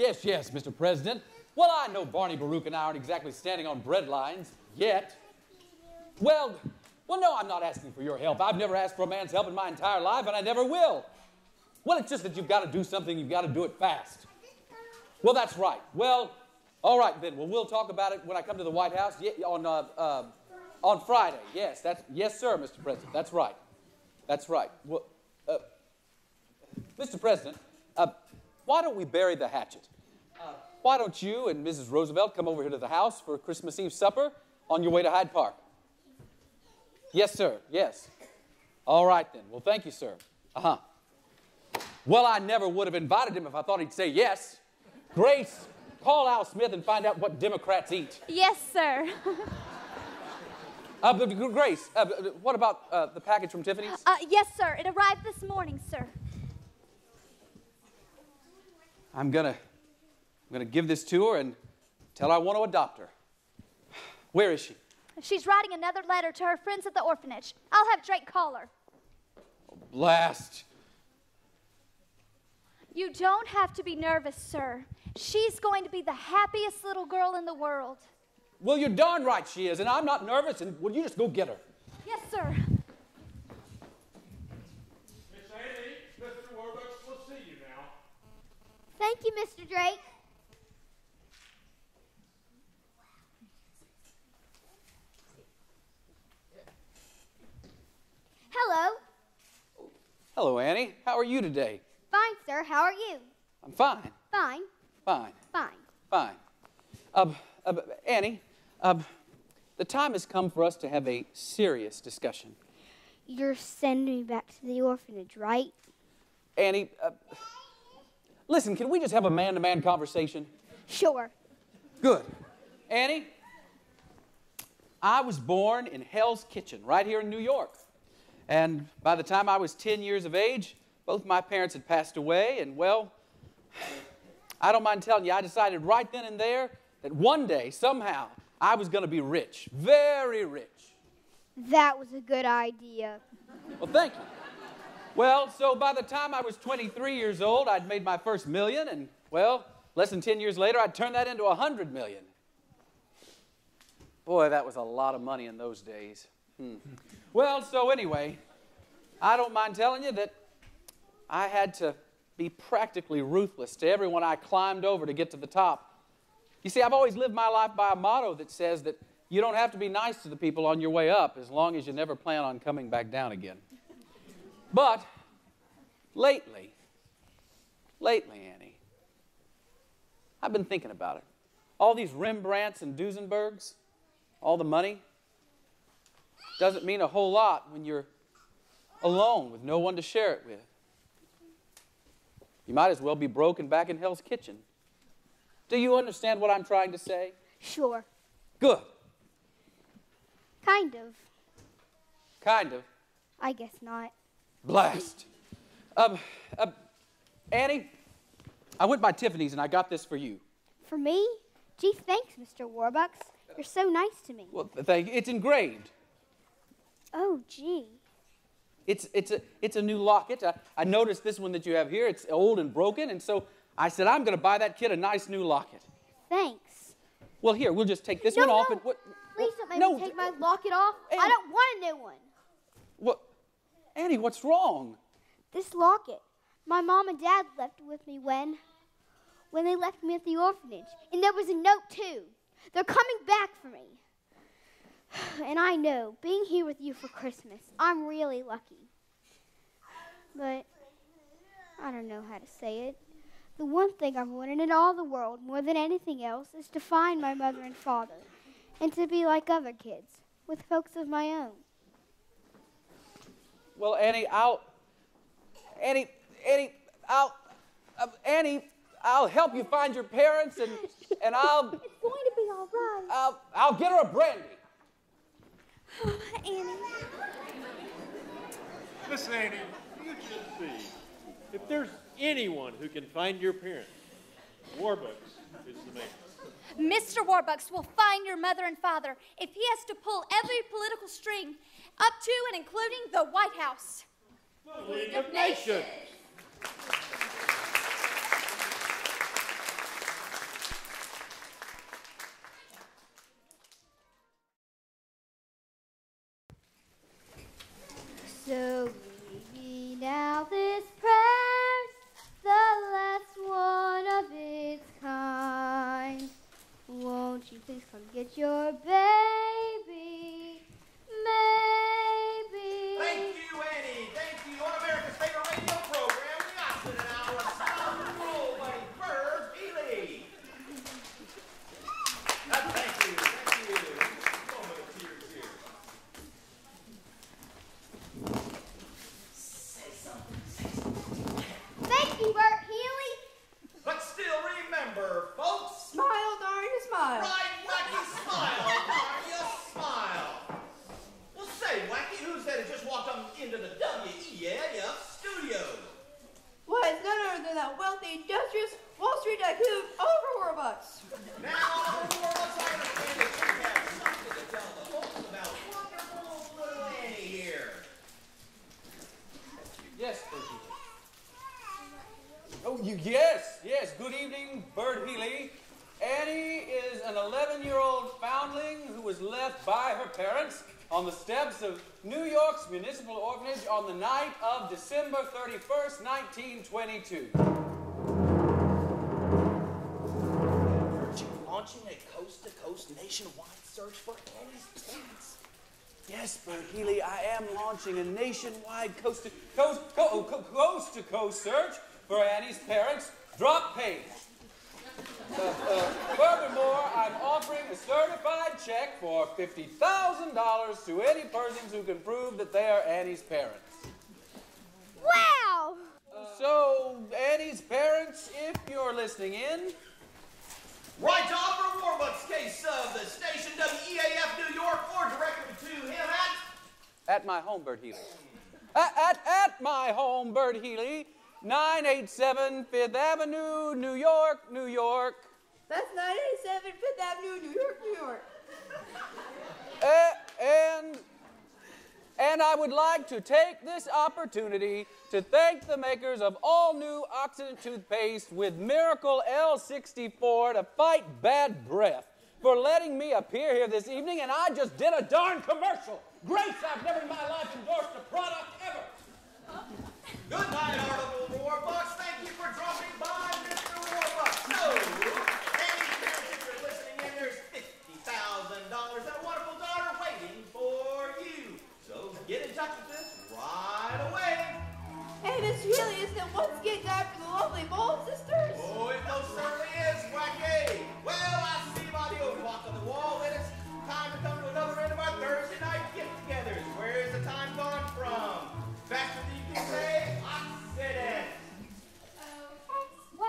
Mr. President. Well, I know Barney Baruch and I aren't exactly standing on bread lines yet. Well, no, I'm not asking for your help. I've never asked for a man's help in my entire life, and I never will. Well, it's just that you've got to do something, you've got to do it fast. Well, that's right. Well, all right then. Well, we'll talk about it when I come to the White House on Friday. Yes, sir, Mr. President. That's right. That's right. Well, Mr. President, why don't we bury the hatchet? Why don't you and Mrs. Roosevelt come over here to the house for Christmas Eve supper on your way to Hyde Park? Yes, sir. Yes. All right, then. Well, thank you, sir. Uh-huh. Well, I never would have invited him if I thought he'd say yes. Grace, call Al Smith and find out what Democrats eat. Yes, sir. Grace, what about the package from Tiffany's? Yes, sir. It arrived this morning, sir. I'm gonna give this to her and tell her I want to adopt her. Where is she? She's writing another letter to her friends at the orphanage. I'll have Drake call her. Blast. You don't have to be nervous, sir. She's going to be the happiest little girl in the world. Well, you're darn right she is, and I'm not nervous, and will you just go get her? Yes, sir. Miss Amy, Mr. Warbucks will see you now. Thank you, Mr. Drake. Hello, Annie. How are you today? Fine, sir. How are you? I'm fine. Fine. Fine. Fine. Fine. Annie, the time has come for us to have a serious discussion. You're sending me back to the orphanage, right? Annie, listen, can we just have a man-to-man conversation? Sure. Good. Annie, I was born in Hell's Kitchen right here in New York. And by the time I was 10 years of age, both my parents had passed away, and well, I don't mind telling you, I decided right then and there that one day, somehow, I was going to be rich, very rich. That was a good idea. Well, thank you. Well, so by the time I was 23 years old, I'd made my first million, and well, less than 10 years later, I'd turned that into 100 million. Boy, that was a lot of money in those days. Well, so anyway, I don't mind telling you that I had to be practically ruthless to everyone I climbed over to get to the top. You see, I've always lived my life by a motto that says that you don't have to be nice to the people on your way up as long as you never plan on coming back down again. But lately, Annie, I've been thinking about it. All these Rembrandts and Duesenbergs, all the money, doesn't mean a whole lot when you're alone with no one to share it with. You might as well be broken back in Hell's Kitchen. Do you understand what I'm trying to say? Sure. Good. Kind of. Kind of. I guess not. Blast. Annie, I went by Tiffany's and I got this for you. For me? Gee, thanks, Mr. Warbucks. You're so nice to me. Well, thank you. It's engraved. Oh, gee. It's a new locket. I noticed this one that you have here. It's old and broken, and so I said, I'm going to buy that kid a nice new locket. Thanks. Well, here, we'll just take this one off. And Please don't make me take my locket off. Annie. I don't want a new one. What? Annie, what's wrong? This locket. My mom and dad left it with me when they left me at the orphanage. And there was a note, too. They're coming back for me. And I know, being here with you for Christmas, I'm really lucky. But I don't know how to say it. The one thing I've wanted in all the world, more than anything else, is to find my mother and father, and to be like other kids, with folks of my own. Well, Annie, I'll help you find your parents, and I'll... It's going to be all right. I'll get her a brandy. Oh, Annie. Miss Annie, you should see. If there's anyone who can find your parents, Warbucks is the man. Mr. Warbucks will find your mother and father if he has to pull every political string up to and including the White House. The League of Nations. So read me now this prayer, the last one of its kind. Won't you please come get your baby, maybe? Thank you, Annie. Thank you. On America's favorite radio program, we got an hour of sound. Oh, buddy, Bird Healy. Thank you. Thank you. So many tears here. Say something. Thank you, Bert Healy. But still remember, folks. Smile, darn you, smile. Right, Wacky, smile. Darn you, smile. Well, say, Wacky, who's that who just walked up into the WEAF studio? Why, it's none other than that wealthy, industrious Wall Street tycoon, Oliver Warbucks. Now, Oliver Warbucks, I understand that you have something to tell the folks about wonderful little Annie here. Yes, Bert Healy. Oh, yes. Good evening, Bert Healy. Annie is an 11-year-old foundling who was left by her parents on the steps of New York's Municipal Orphanage on the night of December 31st, 1922. Aren't you launching a coast-to-coast nationwide search for Annie's parents? Yes, Bert Healy, I am launching a nationwide coast-to-coast search for Annie's parents. Drop page. Furthermore, I'm offering a certified check for $50,000 to any persons who can prove that they are Annie's parents. Wow! So, Annie's parents, if you're listening in... Write to Oliver Warbuck's case of the station WEAF New York or directly to him at my home, Bert Healy. At my home, Bert Healy, 987 Fifth Avenue, New York, New York. That's 987 Fifth Avenue, New York, New York. And I would like to take this opportunity to thank the makers of all new Oxidant toothpaste with Miracle L64 to fight bad breath for letting me appear here this evening, and I just did a darn commercial. Grace, I've never in my life endorsed a product ever. Good night, Article Warbucks. Thank you for dropping by, Mr. Warbucks. So, any parents, if you're listening in, there's $50,000 and a wonderful daughter waiting for you. So get in touch with us right away. Hey, Mr. Healy, isn't it once again time for the lovely Ball Sisters? Oh, it most certainly is, Wacky. Well, I see by the old clock on the wall that it's time to come to another end of our Thursday night get-togethers. Where is the time gone from? Faster than you can say, Oxidant. O-X-Y-D-E-N-T.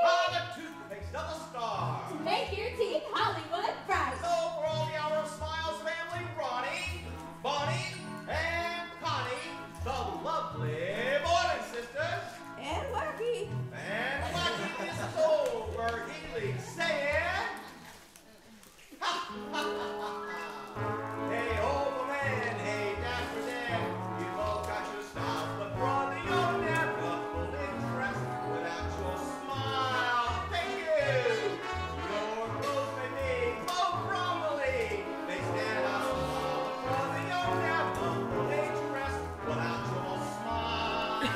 Ah, the toothpaste of the star. To make your teeth Hollywood bright. So for all the Hour of Smiles family, Ronnie, Bonnie, and Connie, the lovely Boylan sisters, And Wacky. and Wacky is over Healy saying, ha ha ha ha ha. Hey, old man, hey, Dapper Dan, you've all got your style, but brother, you'll never full interest without your smile. Thank you. Your clothes may be low crumbly, they stand out so tall, but brother, you'll never full interest without your smile.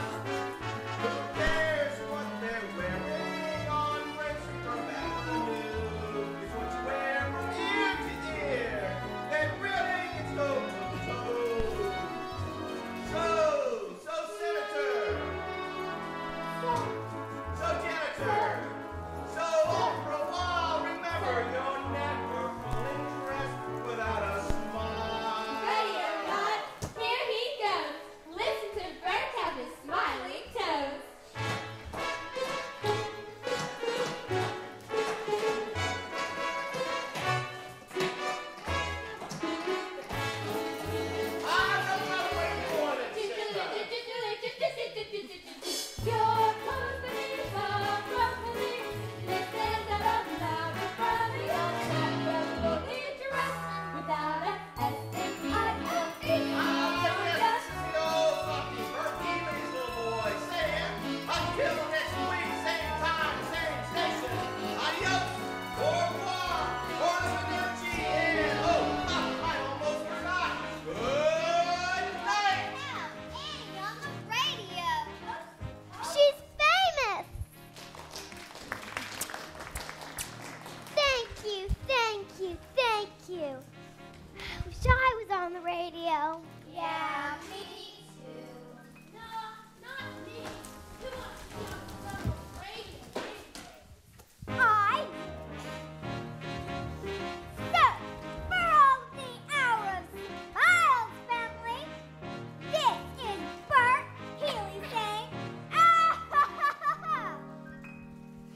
Who cares what they're wearing on Grape Street or Avenue? It's what you wear from ear to ear that really gets toe to toe. So senator, so janitor, so all for a while, remember you're never full interest without a smile. Ready or not, here he goes. Listen to Bert have his smiling toes. I don't know where you're going, sister. Your clothes beneath the broccoli, they stand out of loud and brother, you'll never full interest without a S-M-I-L-E. Until next week, same time, same station. Adios, au revoir, ornamenterci, and oh, I almost forgot. Good night. Annie on the radio. She's famous. Thank you, thank you, thank you. I wish I was on the radio. Yeah, me too. No, not me. You want to talk about radio. I search for all the Hour of Smiles family. This is Bert Healy saying, ah ha ha ha ha.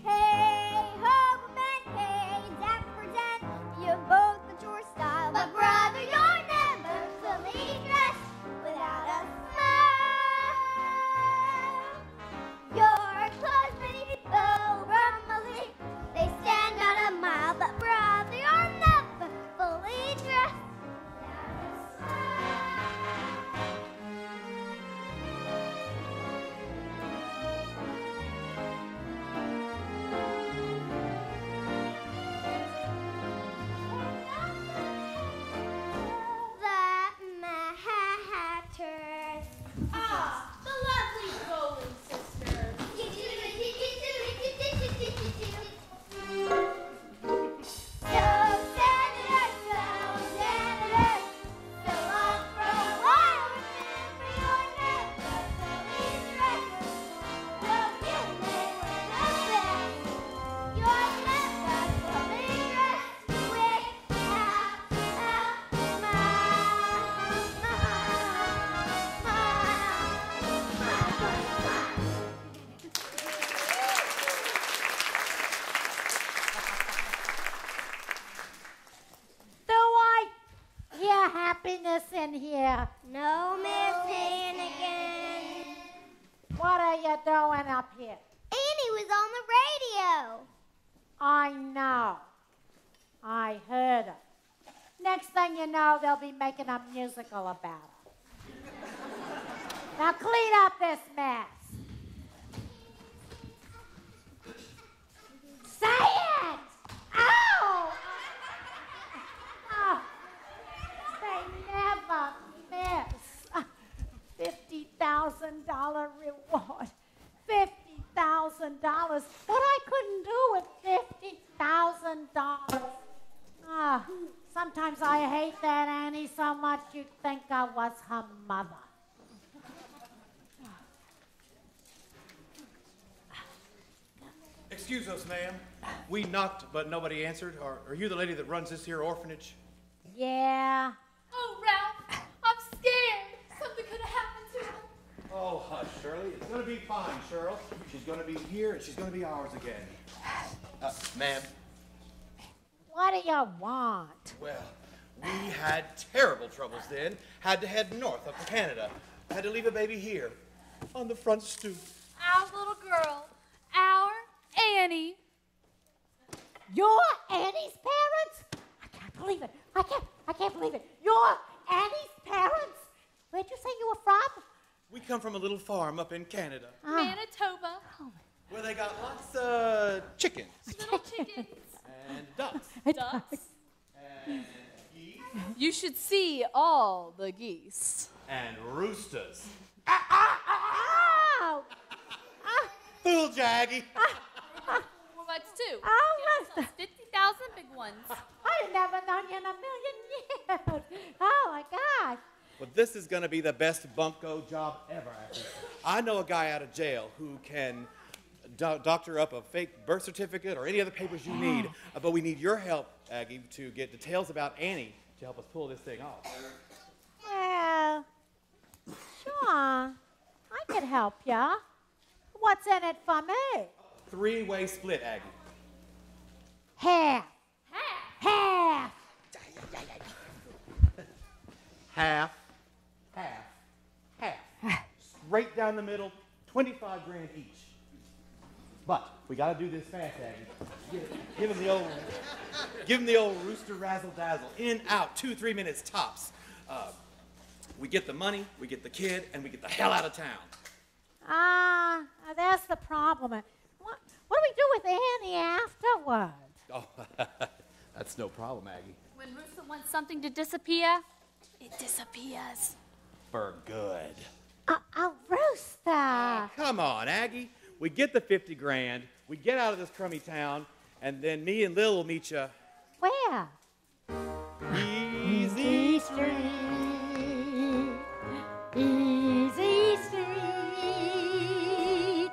Hey Hoberman, hey Dapper Dan, you both got your style, but brother, you're never fully dressed without a smile. Your clothes beneath the rumbly, they stand out a mile, but brother, you're never fully dressed without a smile. The Matters. Ah, the lovely Bowen sisters. So Senator, so No, Miss Hannigan. What are you doing up here? Annie was on the radio. I know. I heard it. Next thing you know, they'll be making a musical about it. Now clean up this mess. Say it! Ow! Oh, they never miss. $50,000 reward. $50,000. What I couldn't do with $50,000. Ah, sometimes I hate that Annie so much you'd think I was her mother. Excuse us, ma'am. We knocked, but nobody answered. Are you the lady that runs this here orphanage? Yeah. Oh, Ralph, I'm scared. Something could have happened to him. Oh, hush, Shirley. It's going to be fine, Cheryl. She's going to be here, and she's going to be ours again. Ma'am. What do you want? Well, we had terrible troubles then. Had to head north up to Canada. Had to leave a baby here on the front stoop. Our little girl, our Annie. You're Annie's parents? I can't believe it. I can't believe it. You're Annie's parents? Where'd you say you were from? We come from a little farm up in Canada. Manitoba. Where they got lots of chickens. Little chickens. And ducks. Ducks. And geese. You should see all the geese. And roosters. Ow! Fool, Jaggy. What's two? Oh, Give us 50,000 big ones. I've never known you in a million years. Oh, my gosh. Well, this is going to be the best bunko job ever, actually. I know a guy out of jail who can doctor up a fake birth certificate or any other papers you need. But we need your help, Aggie, to get details about Annie to help us pull this thing off. Well, sure. I could help ya. What's in it for me? Three-way split, Aggie. Half. Half. Half, half, half. Straight down the middle, 25 grand each. But we got to do this fast, Aggie. Give him the old rooster razzle dazzle. In, out, 2-3 minutes tops. We get the money, we get the kid, and we get the hell out of town. That's the problem. What do we do with Annie afterward? Oh, that's no problem, Aggie. When Rooster wants something to disappear, it disappears. For good. Rooster. Come on, Aggie. We get the 50 grand, we get out of this crummy town, and then me and Lil will meet you. Where? Easy Street. Easy Street.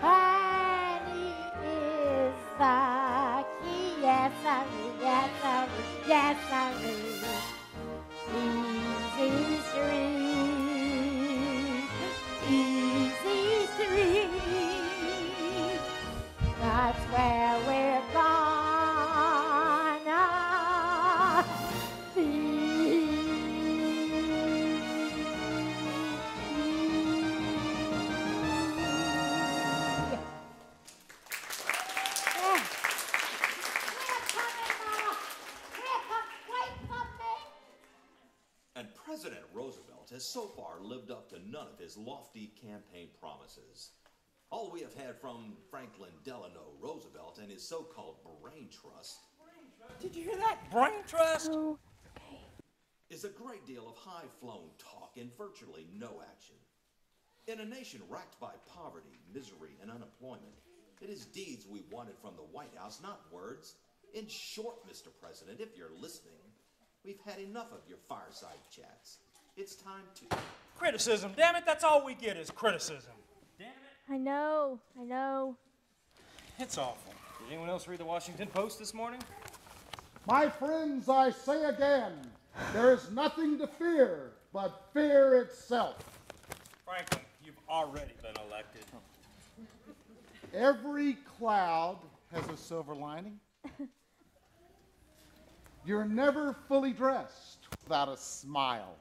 Annie is the key. Yes, I will. Yes, I will. Yes, I will. Easy Street. Easy Street. That's where we're gonna be. And President Roosevelt has so far lived up to none of his lofty campaign promises. All we have had from Franklin Delano Roosevelt and his so-called brain trust. Did you hear that? Brain trust? Is a great deal of high-flown talk and virtually no action. In a nation racked by poverty, misery, and unemployment, it is deeds we wanted from the White House, not words. In short, Mr. President, if you're listening, we've had enough of your fireside chats. It's time to... Criticism, damn it, that's all we get is criticism. Damn it. I know. It's awful. Did anyone else read the Washington Post this morning? My friends, I say again, there is nothing to fear but fear itself. Franklin, you've already been elected. Every cloud has a silver lining. You're never fully dressed without a smile.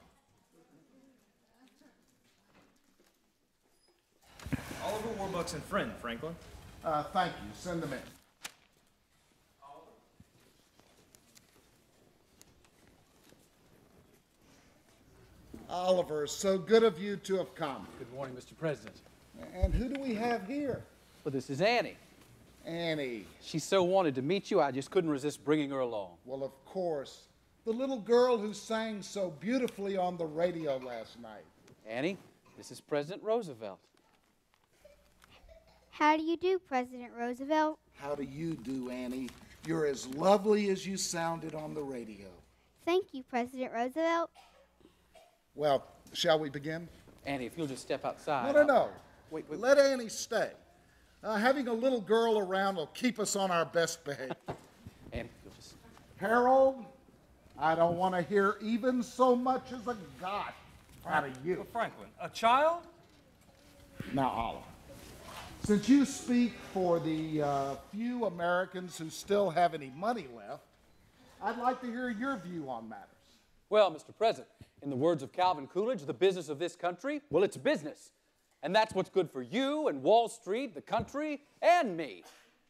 Starbucks and friend, Franklin. Thank you. Send them in. Oliver, so good of you to have come. Good morning, Mr. President. And who do we have here? Well, this is Annie. Annie. She so wanted to meet you, I just couldn't resist bringing her along. Well, of course. The little girl who sang so beautifully on the radio last night. Annie, this is President Roosevelt. How do you do, President Roosevelt? How do you do, Annie? You're as lovely as you sounded on the radio. Thank you, President Roosevelt. Well, shall we begin? Annie, if you'll just step outside. No. Wait. Let Annie stay. Having a little girl around will keep us on our best behavior. Annie, you'll just... Harold, I don't want to hear even so much as a gosh out of you. Well, Franklin, a child? Now, Oliver, since you speak for the few Americans who still have any money left, I'd like to hear your view on matters. Well, Mr. President, in the words of Calvin Coolidge, the business of this country, well, it's business. And that's what's good for you and Wall Street, the country, and me.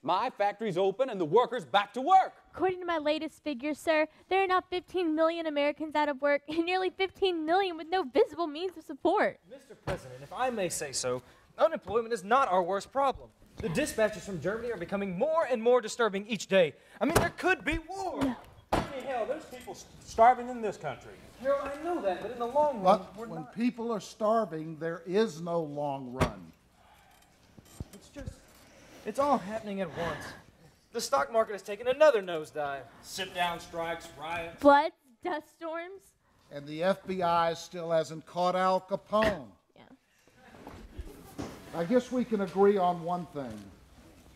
My factory's open and the workers back to work. According to my latest figures, sir, there are now 15 million Americans out of work and nearly 15 million with no visible means of support. Mr. President, if I may say so, unemployment is not our worst problem. The dispatches from Germany are becoming more and more disturbing each day. I mean, there could be war. No. Hell, there's people starving in this country. Harold, I know that, but in the long run, But when people are starving, there is no long run. It's all happening at once. The stock market has taken another nosedive. Sit-down strikes, riots. Floods, dust storms. And the FBI still hasn't caught Al Capone. Yeah. I guess we can agree on one thing.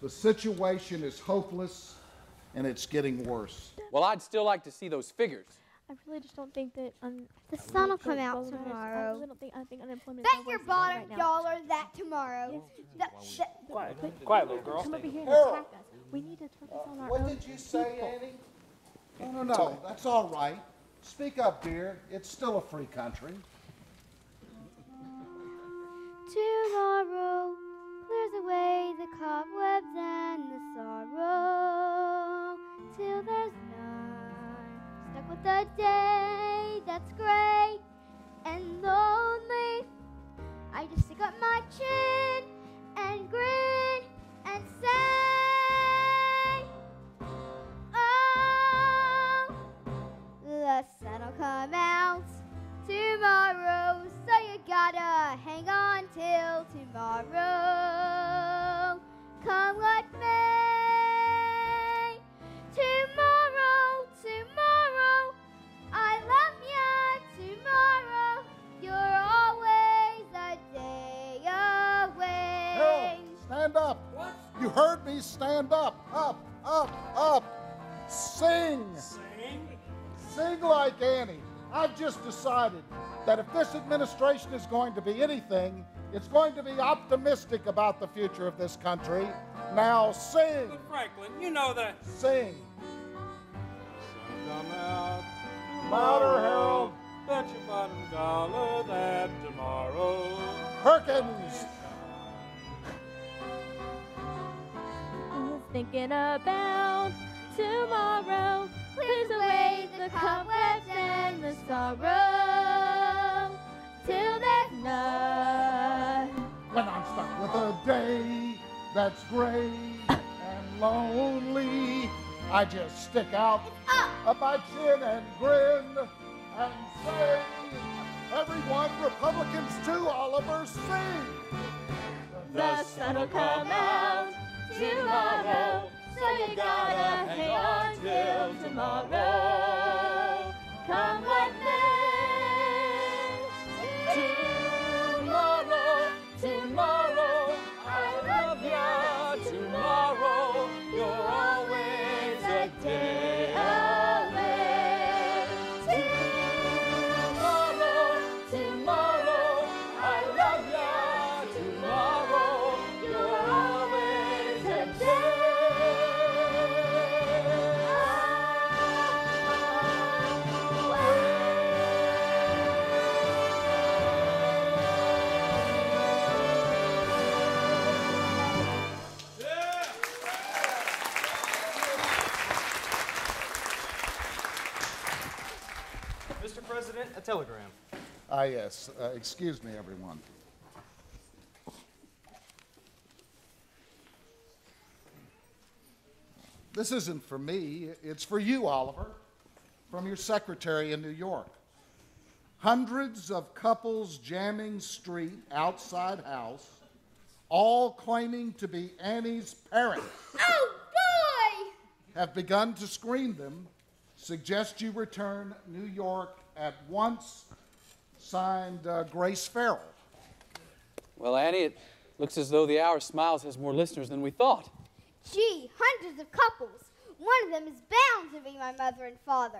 The situation is hopeless, and it's getting worse. Well, I'd still like to see those figures. I really just don't think that The sun will come out tomorrow. I think unemployment Bet is your our worst bottom right now. dollar that tomorrow. Quiet, little girl. Come over here and Harold. attack us. We need to focus on our What own did you say, people. Annie? No, that's all right. Speak up, dear. It's still a free country. Tomorrow clears away the cobwebs and the sorrow till there's none. Stuck with the day that's gray and lonely. I just stick up my chin and grin and say, oh, the sun'll come out tomorrow, so you gotta hang on till tomorrow. Come what may, tomorrow, I love ya. Tomorrow, you're always a day away. Harold, stand up. What? You heard me. Stand up. Up. Sing. Sing like Annie. I've just decided that if this administration is going to be anything, it's going to be optimistic about the future of this country. Now sing. But Franklin, you know that. Sing. Come out. Louder, Harold. Bet your bottom dollar that tomorrow. Perkins. Who's thinking about tomorrow? Clears away the cobwebs and the sorrow till there's none. When I'm stuck with a day that's gray and lonely, I just stick out my chin and grin and say, everyone, Republicans too, Oliver, sing. The sun'll come out tomorrow, so you gotta hang on till tomorrow. Come what may. Tomorrow, I love ya. Tomorrow, you're always a day away. Tomorrow, I love ya. Tomorrow, you're always a day away. telegram. Ah, yes. Excuse me, everyone. This isn't for me. It's for you, Oliver, from your secretary in New York. Hundreds of couples jamming street outside house, all claiming to be Annie's parents. Oh, boy! Have begun to screen them. Suggest you return New York at once. Signed, Grace Farrell. Well, Annie, it looks as though the Hour of Smiles has more listeners than we thought. Gee, hundreds of couples. One of them is bound to be my mother and father.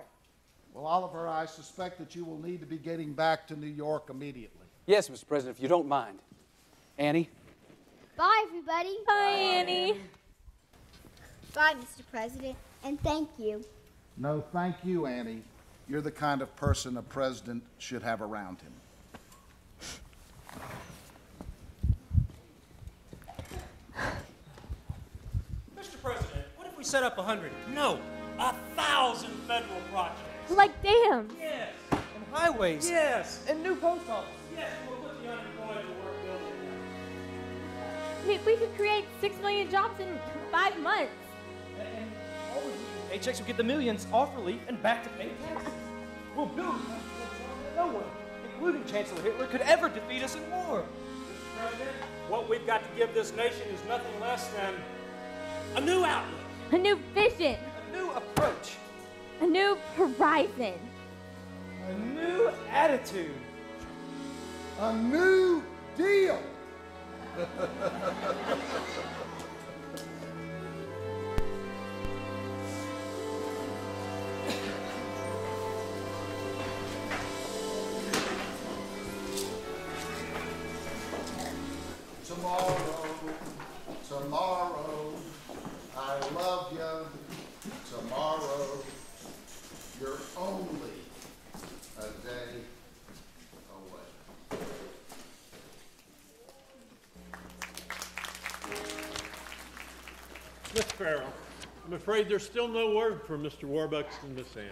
Well, Oliver, I suspect that you will need to be getting back to New York immediately. Yes, Mr. President, if you don't mind. Annie? Bye, everybody. Bye, Annie. Bye, Mr. President, and thank you. No, thank you, Annie. You're the kind of person a president should have around him. Mr. President, what if we set up 100, no, 1,000 federal projects? Like dams. Yes. And highways. Yes. And new post offices. Yes, we'll put the unemployed to work building. We could create 6 million jobs in 5 months. And all of these paychecks will get the millions off relief and back to pay taxes. We'll build no one, including Chancellor Hitler, could ever defeat us in war. Mr. President, what we've got to give this nation is nothing less than a new outlook. A new vision. A new approach. A new horizon. A new attitude. A new deal. Tomorrow, I love you. Tomorrow, you're only a day away. Miss Farrell, I'm afraid there's still no word from Mr. Warbucks and Miss Annie.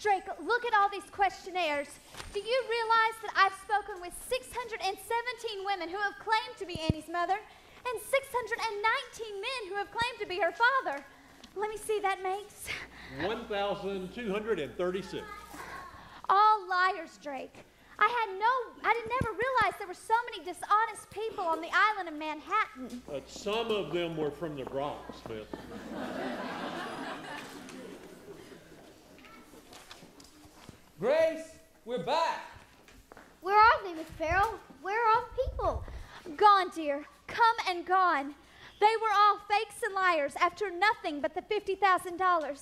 Drake, look at all these questionnaires. Do you realize that I've spoken with 617 women who have claimed to be Annie's mother and 619 men who have claimed to be her father? Let me see, that makes 1,236. all liars, Drake. I didn't never realize there were so many dishonest people on the island of Manhattan. But some of them were from the Bronx, Smith. Grace, we're back. Where are they, Miss Farrell? Where are all the people? Gone, dear. Come and gone. They were all fakes and liars after nothing but the $50,000. Are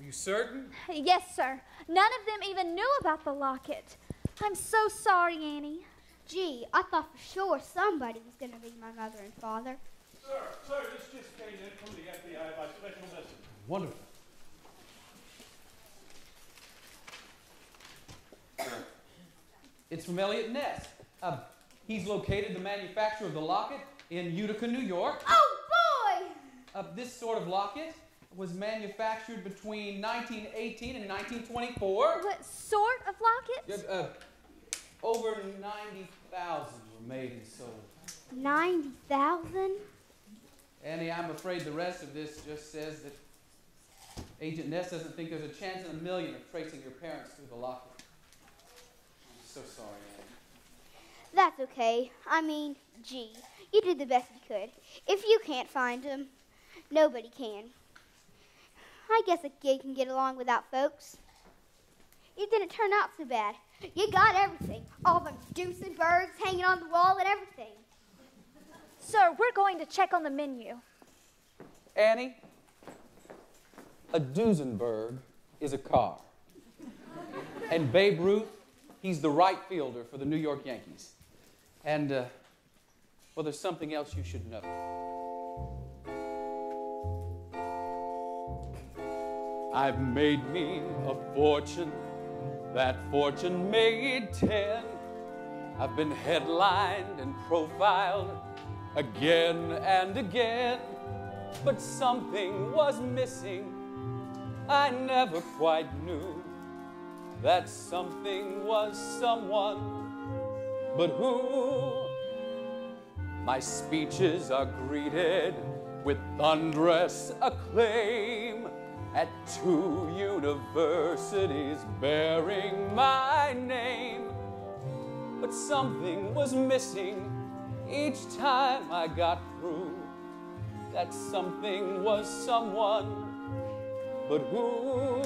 you certain? Yes, sir. None of them even knew about the locket. I'm so sorry, Annie. Gee, I thought for sure somebody was going to be my mother and father. Sir, this just came in from the FBI by special message. Wonderful. It's from Elliot Ness. He's located the manufacturer of the locket in Utica, New York. Oh, boy! This sort of locket was manufactured between 1918 and 1924. What sort of locket? Over 90,000 were made and sold. 90,000? Annie, I'm afraid the rest of this just says that Agent Ness doesn't think there's a chance in a million of tracing your parents through the locket. I'm so sorry, Annie. That's okay. I mean, gee, you did the best you could. If you can't find them, nobody can. I guess a kid can get along without folks. It didn't turn out so bad. You got everything. All them Duesenbergs hanging on the wall and everything. Sir, we're going to check on the menu. Annie, a Duesenberg is a car. And Babe Ruth, he's the right fielder for the New York Yankees. And, well, there's something else you should know. I've made me a fortune, that fortune made 10. I've been headlined and profiled again and again, but something was missing I never quite knew. that something was someone, but who? My speeches are greeted with thunderous acclaim at 2 universities bearing my name. But something was missing each time I got through. That something was someone, but who?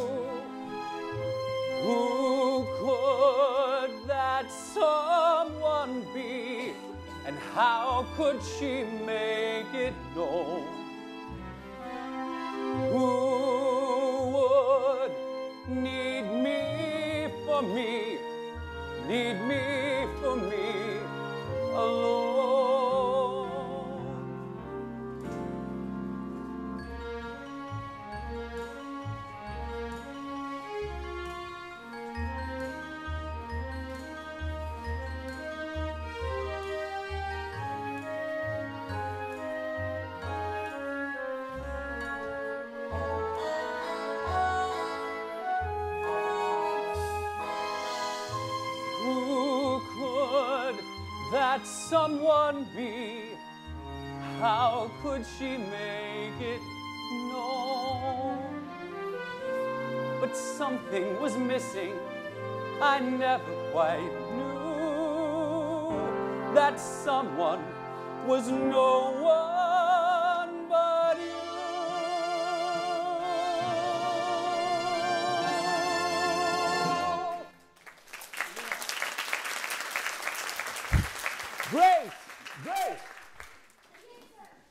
Who could that someone be? And how could she make it known? Who would need me for me, need me for me alone? That someone be? How could she make it known? But something was missing, I never quite knew. That someone was no one but you. Grace! Grace!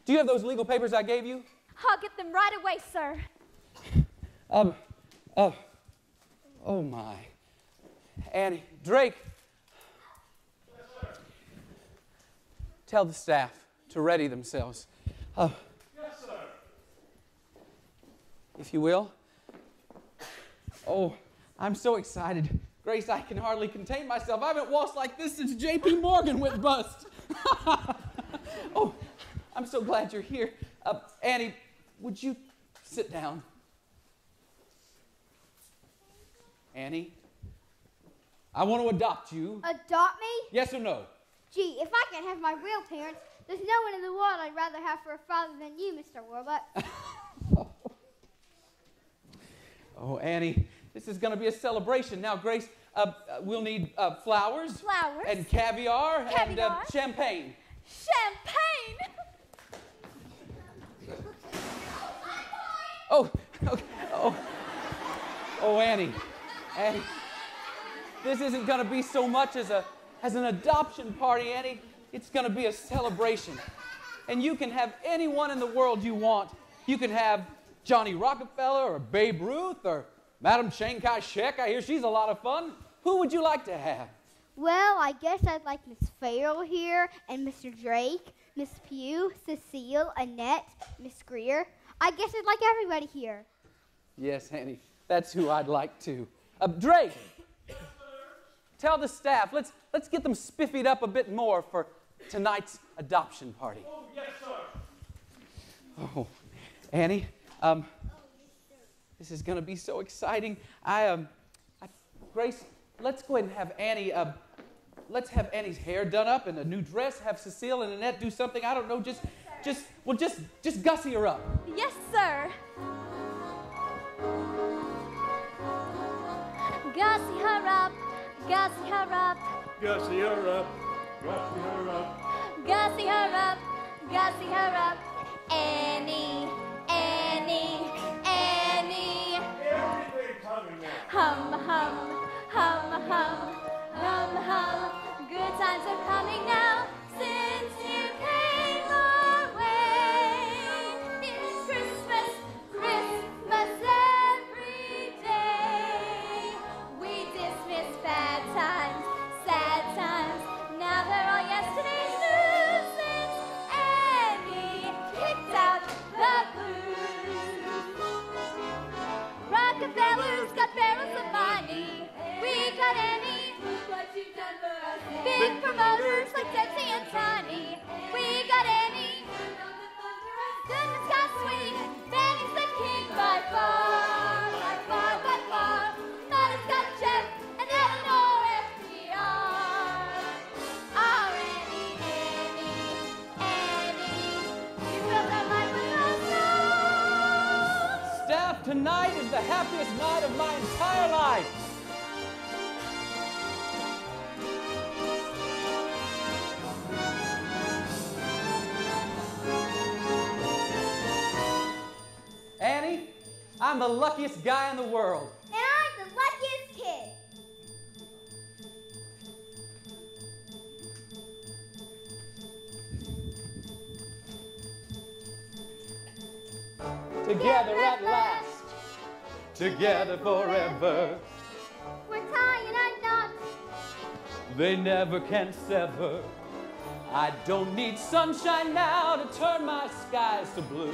Do you have those legal papers I gave you? I'll get them right away, sir. Oh my. Annie, Drake. Yes, sir. Tell the staff to ready themselves. Yes, sir. If you will. Oh, I'm so excited. Grace, I can hardly contain myself. I haven't waltzed like this since J.P. Morgan went bust. Oh, I'm so glad you're here. Annie, would you sit down? Annie, I want to adopt you. Adopt me? Yes or no? Gee, if I can have my real parents, there's no one in the world I'd rather have for a father than you, Mr. Warbuck. Oh, Annie, this is going to be a celebration. Now, Grace, we'll need flowers. Flowers. And caviar. And champagne. Champagne! Oh, okay. Oh, Annie. Annie, this isn't going to be so much as an adoption party, Annie. It's going to be a celebration. And you can have anyone in the world you want. You can have Johnny Rockefeller or Babe Ruth or Madam Chiang Kai-shek. I hear she's a lot of fun. Who would you like to have? Well, I guess I'd like Miss Farrell here, and Mr. Drake, Miss Pugh, Cecile, Annette, Miss Greer. I guess I'd like everybody here. Yes, Annie, that's who I'd like to. Drake, tell the staff, let's get them spiffied up a bit more for tonight's adoption party. Oh, yes, sir. Oh, Annie, this is going to be so exciting. Grace, let's go ahead and have Annie, let's have Annie's hair done up in a new dress, have Cecile and Annette do something, I don't know, just gussy her up. Yes, sir. Gussy her up, gussy her up, Gussie her up, Gussie her up. gussy her up, gussy her up. Annie, Annie, Annie. Everything coming now. Hum, hum, hum, hum, hum, hum. Good times are coming now since you came our way. It's Christmas, Christmas every day. We dismiss bad times, sad times. Now they're all yesterday's news since Annie kicked out the blues. Rockefeller's got barrels of money. We got Annie tonight is the happiest night of my entire life. Annie, I'm the luckiest guy in the world. And I'm the luckiest kid. Together at last, together forever. We're tying our knots. They never can sever. I don't need sunshine now to turn my skies to blue.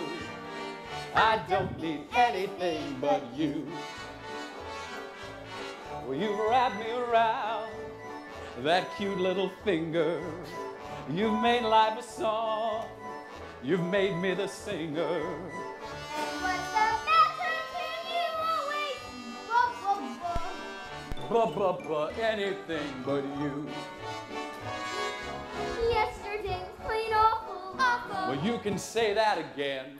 I don't need anything but you. Well, you wrap me around that cute little finger. You've made life a song. You've made me the singer. And what's the matter? Can you always Anything but you. Yesterday was plain awful, awful. Well, you can say that again.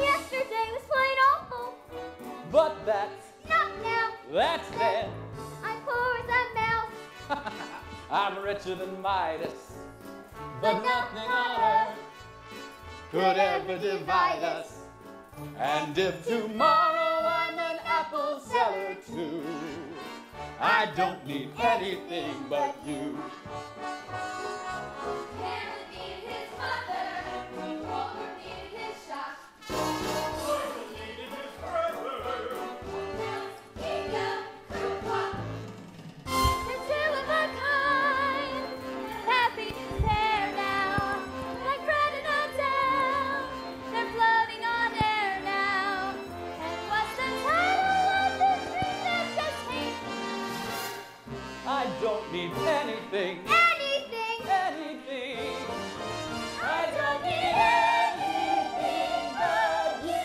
Yesterday was plain awful. But that's Not now. That's then. I'm poor as a mouse. I'm richer than Midas. But nothing on earth could ever divide us. And if tomorrow I'm an apple seller too, I don't need anything but you. Cameron needed his mother. Walter needed his shop. I don't need anything. Anything. Anything. I don't need anything but you.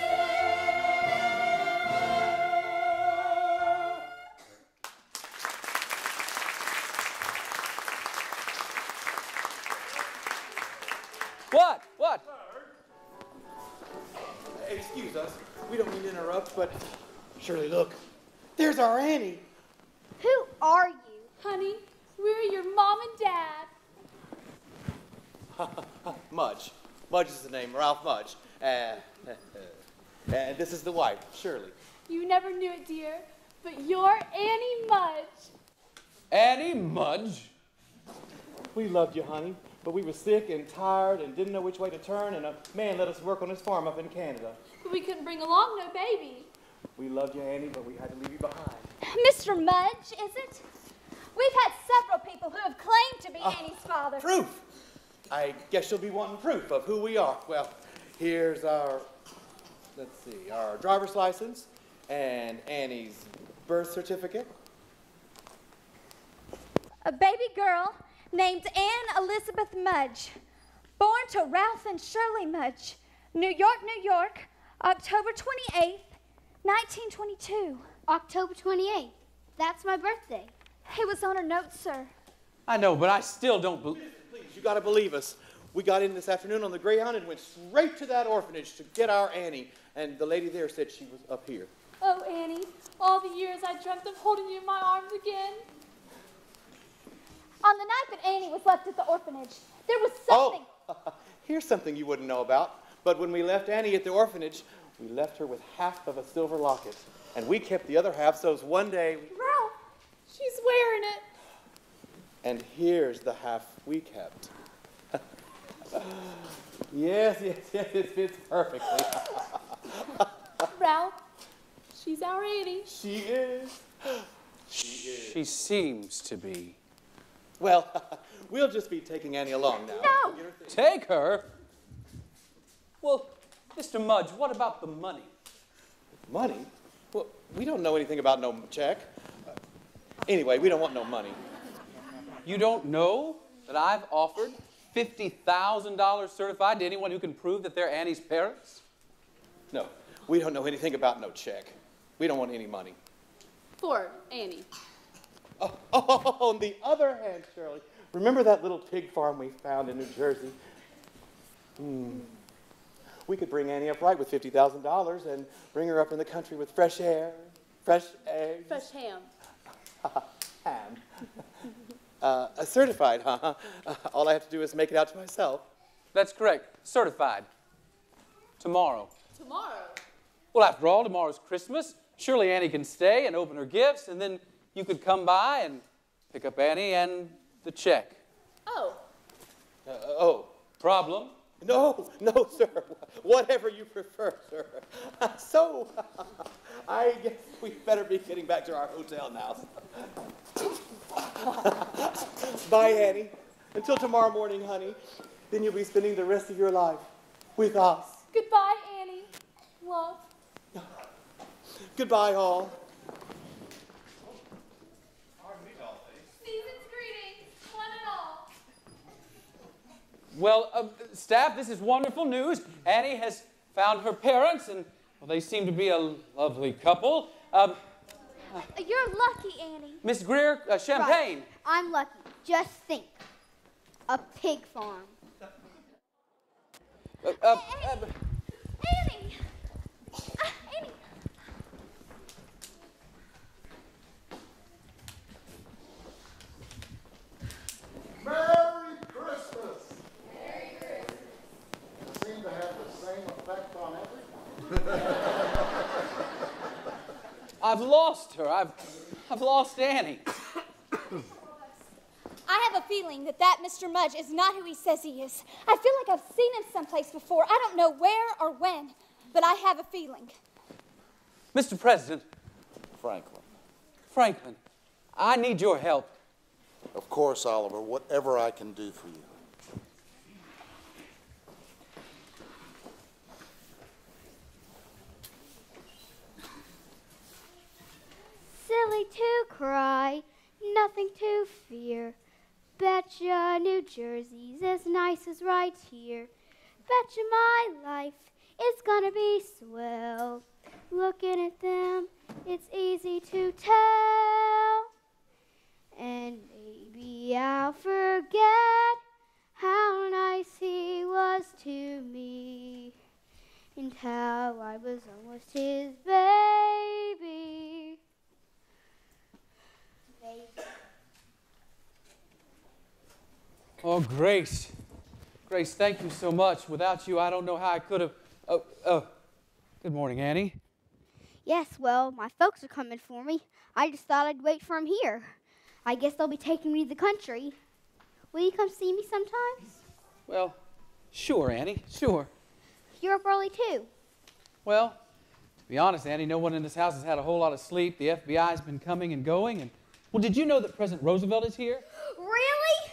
What? Excuse us. We don't mean to interrupt, but Shirley, look. There's our Annie. Who are you? Honey, we're your mom and dad. Mudge. Mudge is the name, Ralph Mudge. And this is the wife, Shirley. You never knew it, dear, but you're Annie Mudge. Annie Mudge? We loved you, honey, but we were sick and tired and didn't know which way to turn, and a man let us work on his farm up in Canada. But we couldn't bring along no baby. We loved you, Annie, but we had to leave you behind. Mr. Mudge, is it? We've had several people who have claimed to be Annie's father. Proof! I guess you'll be wanting proof of who we are. Well, here's our, let's see, our driver's license and Annie's birth certificate. A baby girl named Anne Elizabeth Mudge, born to Ralph and Shirley Mudge, New York, October 28th, 1922. October 28th. That's my birthday. It was on her note, sir. I know, but I still don't believe. Please, you gotta believe us. We got in this afternoon on the Greyhound and went straight to that orphanage to get our Annie. And the lady there said she was up here. Oh, Annie, all the years I dreamt of holding you in my arms again. On the night that Annie was left at the orphanage, there was something. Oh, here's something you wouldn't know about. But when we left Annie at the orphanage, we left her with half of a silver locket. And we kept the other half so one day. Ralph, she's wearing it. And here's the half we kept. Yes, it fits perfectly. Ralph, she's our Annie. She is. She is. She seems to be. Well, we'll just be taking Annie along now. No! Take her? Well, Mr. Mudge, what about the money? Money? Well, we don't know anything about no check. Anyway, we don't want no money. You don't know that I've offered $50,000 certified to anyone who can prove that they're Annie's parents? No, we don't know anything about no check. We don't want any money. For Annie. Oh, on the other hand, Shirley, remember that little pig farm we found in New Jersey? we could bring Annie up right with $50,000 and bring her up in the country with fresh air, fresh eggs. Fresh ham. Ham. Certified, huh? All I have to do is make it out to myself. That's correct. Certified. Tomorrow. Tomorrow? Well, after all, tomorrow's Christmas. Surely Annie can stay and open her gifts, and then you could come by and pick up Annie and the check. Oh. Oh. Problem? No, sir. Whatever you prefer, sir. So, I guess we better be getting back to our hotel now. Bye, Annie. Until tomorrow morning, honey. Then you'll be spending the rest of your life with us. Goodbye, Annie. Love. Goodbye, all. Season's greetings, one and all. Well, staff, this is wonderful news. Annie has found her parents, and well, they seem to be a lovely couple. You're lucky, Annie. Miss Greer, champagne. Right. I'm lucky. Just think. A pig farm. Annie! Annie! Merry Christmas! Merry Christmas! It seemed to have the same effect on everyone. I've lost her. I've lost Annie. I have a feeling that Mr. Mudge is not who he says he is. I feel like I've seen him someplace before. I don't know where or when, but I have a feeling. Mr. President. Franklin. Franklin, I need your help. Of course, Oliver, whatever I can do for you. Silly to cry, nothing to fear. Betcha New Jersey's as nice as right here. Betcha my life is gonna be swell. Looking at them, it's easy to tell. And maybe I'll forget how nice he was to me, and how I was almost his baby. Oh, Grace. Grace, thank you so much. Without you, I don't know how I could have... Good morning, Annie. Yes, well, my folks are coming for me. I just thought I'd wait for them here. I guess they'll be taking me to the country. Will you come see me sometimes? Well, sure, Annie, sure. You're up early, too. Well, to be honest, Annie, no one in this house has had a whole lot of sleep. The FBI's been coming and going. And well, did you know that President Roosevelt is here? Really?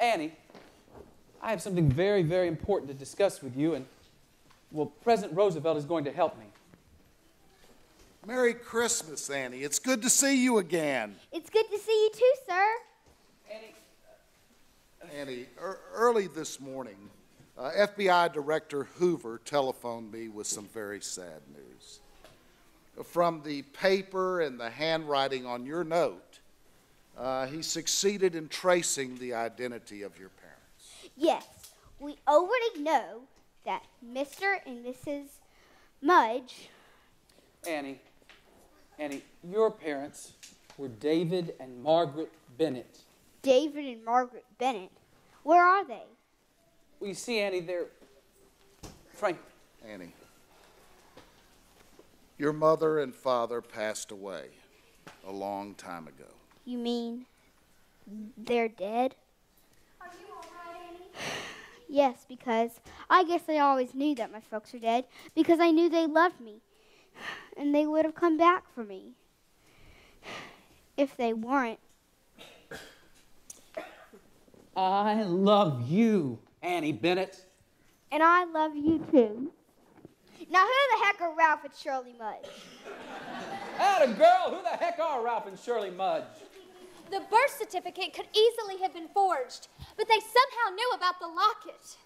Annie, I have something very, very important to discuss with you. And, well, President Roosevelt is going to help me. Merry Christmas, Annie. It's good to see you again. It's good to see you too, sir. Annie, early this morning, FBI Director Hoover telephoned me with some very sad news. From the paper and the handwriting on your note, he succeeded in tracing the identity of your parents. Yes, we already know that Mr. and Mrs. Mudge... Annie, your parents were David and Margaret Bennett. David and Margaret Bennett? Where are they? Well, you see, Annie, they're... Frank. Annie, your mother and father passed away a long time ago. You mean they're dead? Are you all right, Annie? Yes, because I guess I always knew that my folks were dead, because I knew they loved me, and they would have come back for me if they weren't. I love you, Annie Bennett. And I love you too. Now who the heck are Ralph and Shirley Mudge? Atta girl, who the heck are Ralph and Shirley Mudge? The birth certificate could easily have been forged, but they somehow knew about the locket.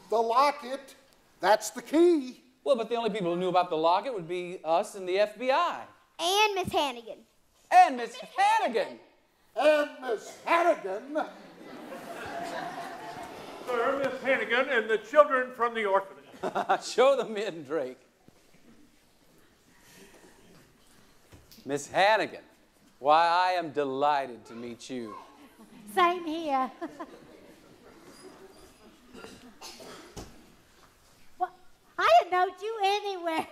The locket? That's the key. Well, but the only people who knew about the locket would be us and the FBI. And Miss Hannigan. And Miss Hannigan. And Miss Hannigan. Sir, Miss Hannigan and the children from the orphanage. Show them in, Drake. Miss Hannigan, why, I am delighted to meet you. Same here. Well, I didn't know you anywhere.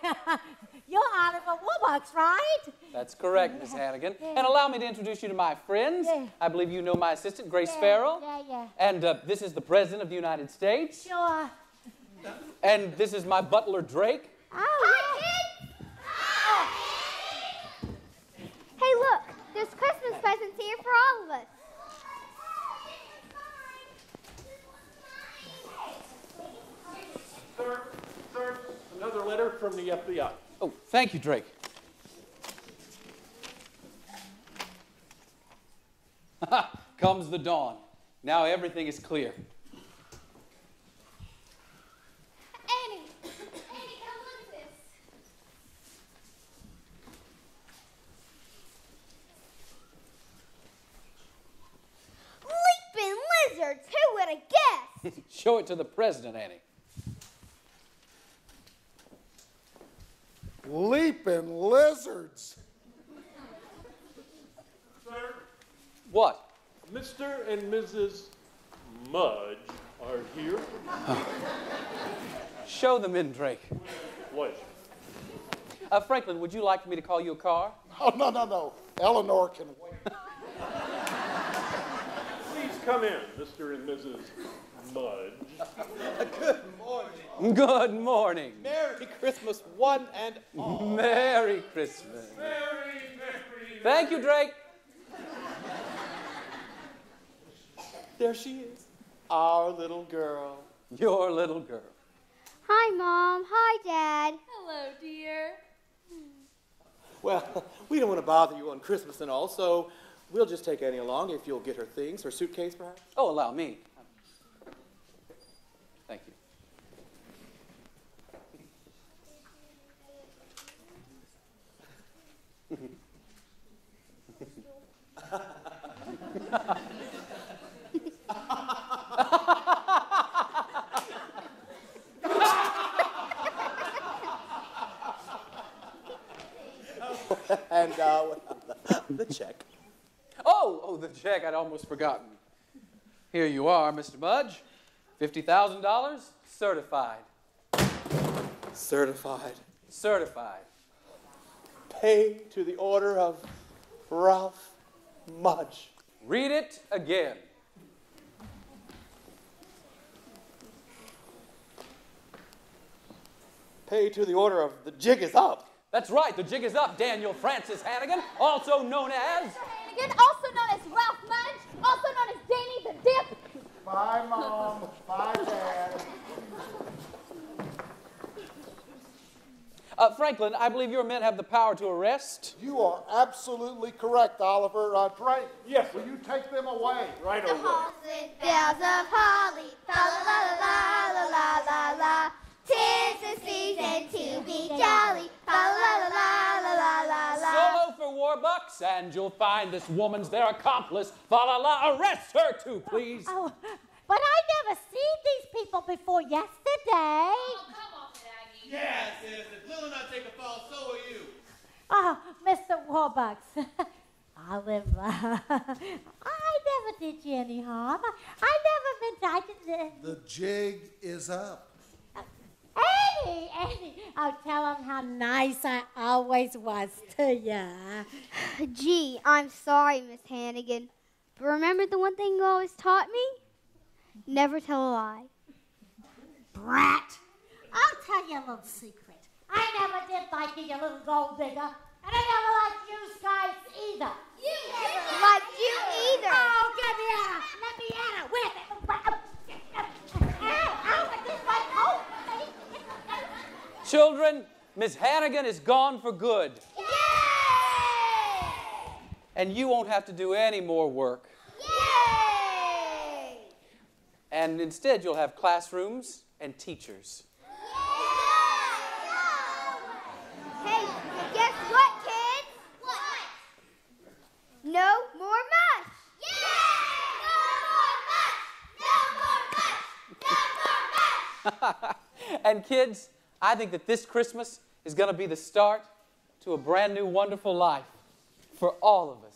You're Oliver Warbucks, right? That's correct, Miss Hannigan. And allow me to introduce you to my friends. I believe you know my assistant, Grace Farrell. Yeah. And this is the President of the United States. Sure. And this is my butler, Drake. Oh, hi, kids! Hey, look, there's Christmas presents here for all of us. Sir, another letter from the FBI. Oh, thank you, Drake. Comes the dawn. Now everything is clear. Annie, come look at this. Leaping lizards, who would have guessed? Show it to the president, Annie. Leaping lizards. Sir? What? Mr. and Mrs. Mudge are here. Show them in, Drake. Pleasure. Franklin, would you like me to call you a car? Oh, no. Eleanor can wait. Please come in, Mr. and Mrs. Mudge. Good morning. Good morning. Merry Christmas, one and all. Merry Christmas. Merry. Thank you, Drake. There she is, our little girl. Your little girl. Hi, Mom. Hi, Dad. Hello, dear. Well, we don't want to bother you on Christmas and all, so we'll just take Annie along if you'll get her things, her suitcase perhaps. Oh, allow me. Thank you. And the check. Oh, the check. I'd almost forgotten. Here you are, Mr. Mudge. $50,000 certified. Certified. Certified. Pay to the order of Ralph Mudge. Read it again. Pay to the order of the jig is up. That's right, the jig is up. Daniel Francis Hannigan, also known as... Hannigan, also known as Ralph Mudge, also known as Danny the Dip. Bye, Mom. Bye, Dad. Franklin, I believe your men have the power to arrest. You are absolutely correct, Oliver. Drake, yes, will you take them away? Right The away. halls with bells of holly, la la la la la la la. 'Tis the season to be jolly, la la la la la la la. Solo for Warbucks, and you'll find this woman's their accomplice. Fa la la, arrest her too, please. Oh, but I never seen these people before yesterday. Oh, come off it, Aggie. Yes, if Lil and I take a fall, so will you. Oh, Mr. Warbucks. Oliver, I never did you any harm. I never meant I did. The jig is up. Annie, oh, tell them how nice I always was to you. Gee, I'm sorry, Miss Hannigan. But remember the one thing you always taught me? Never tell a lie. Brat, I'll tell you a little secret. I never did like you, you little gold digger. And I never liked you guys either. You never liked you either. Oh, get me out. Let me out with it. Ow, this is my coat. Children, Miss Hannigan is gone for good. Yay! And you won't have to do any more work. Yay! And instead, you'll have classrooms and teachers. Hey, guess what, kids? What? No more mush. No more mush. No more mush. No more mush. And kids, I think that this Christmas is going to be the start to a brand new, wonderful life for all of us.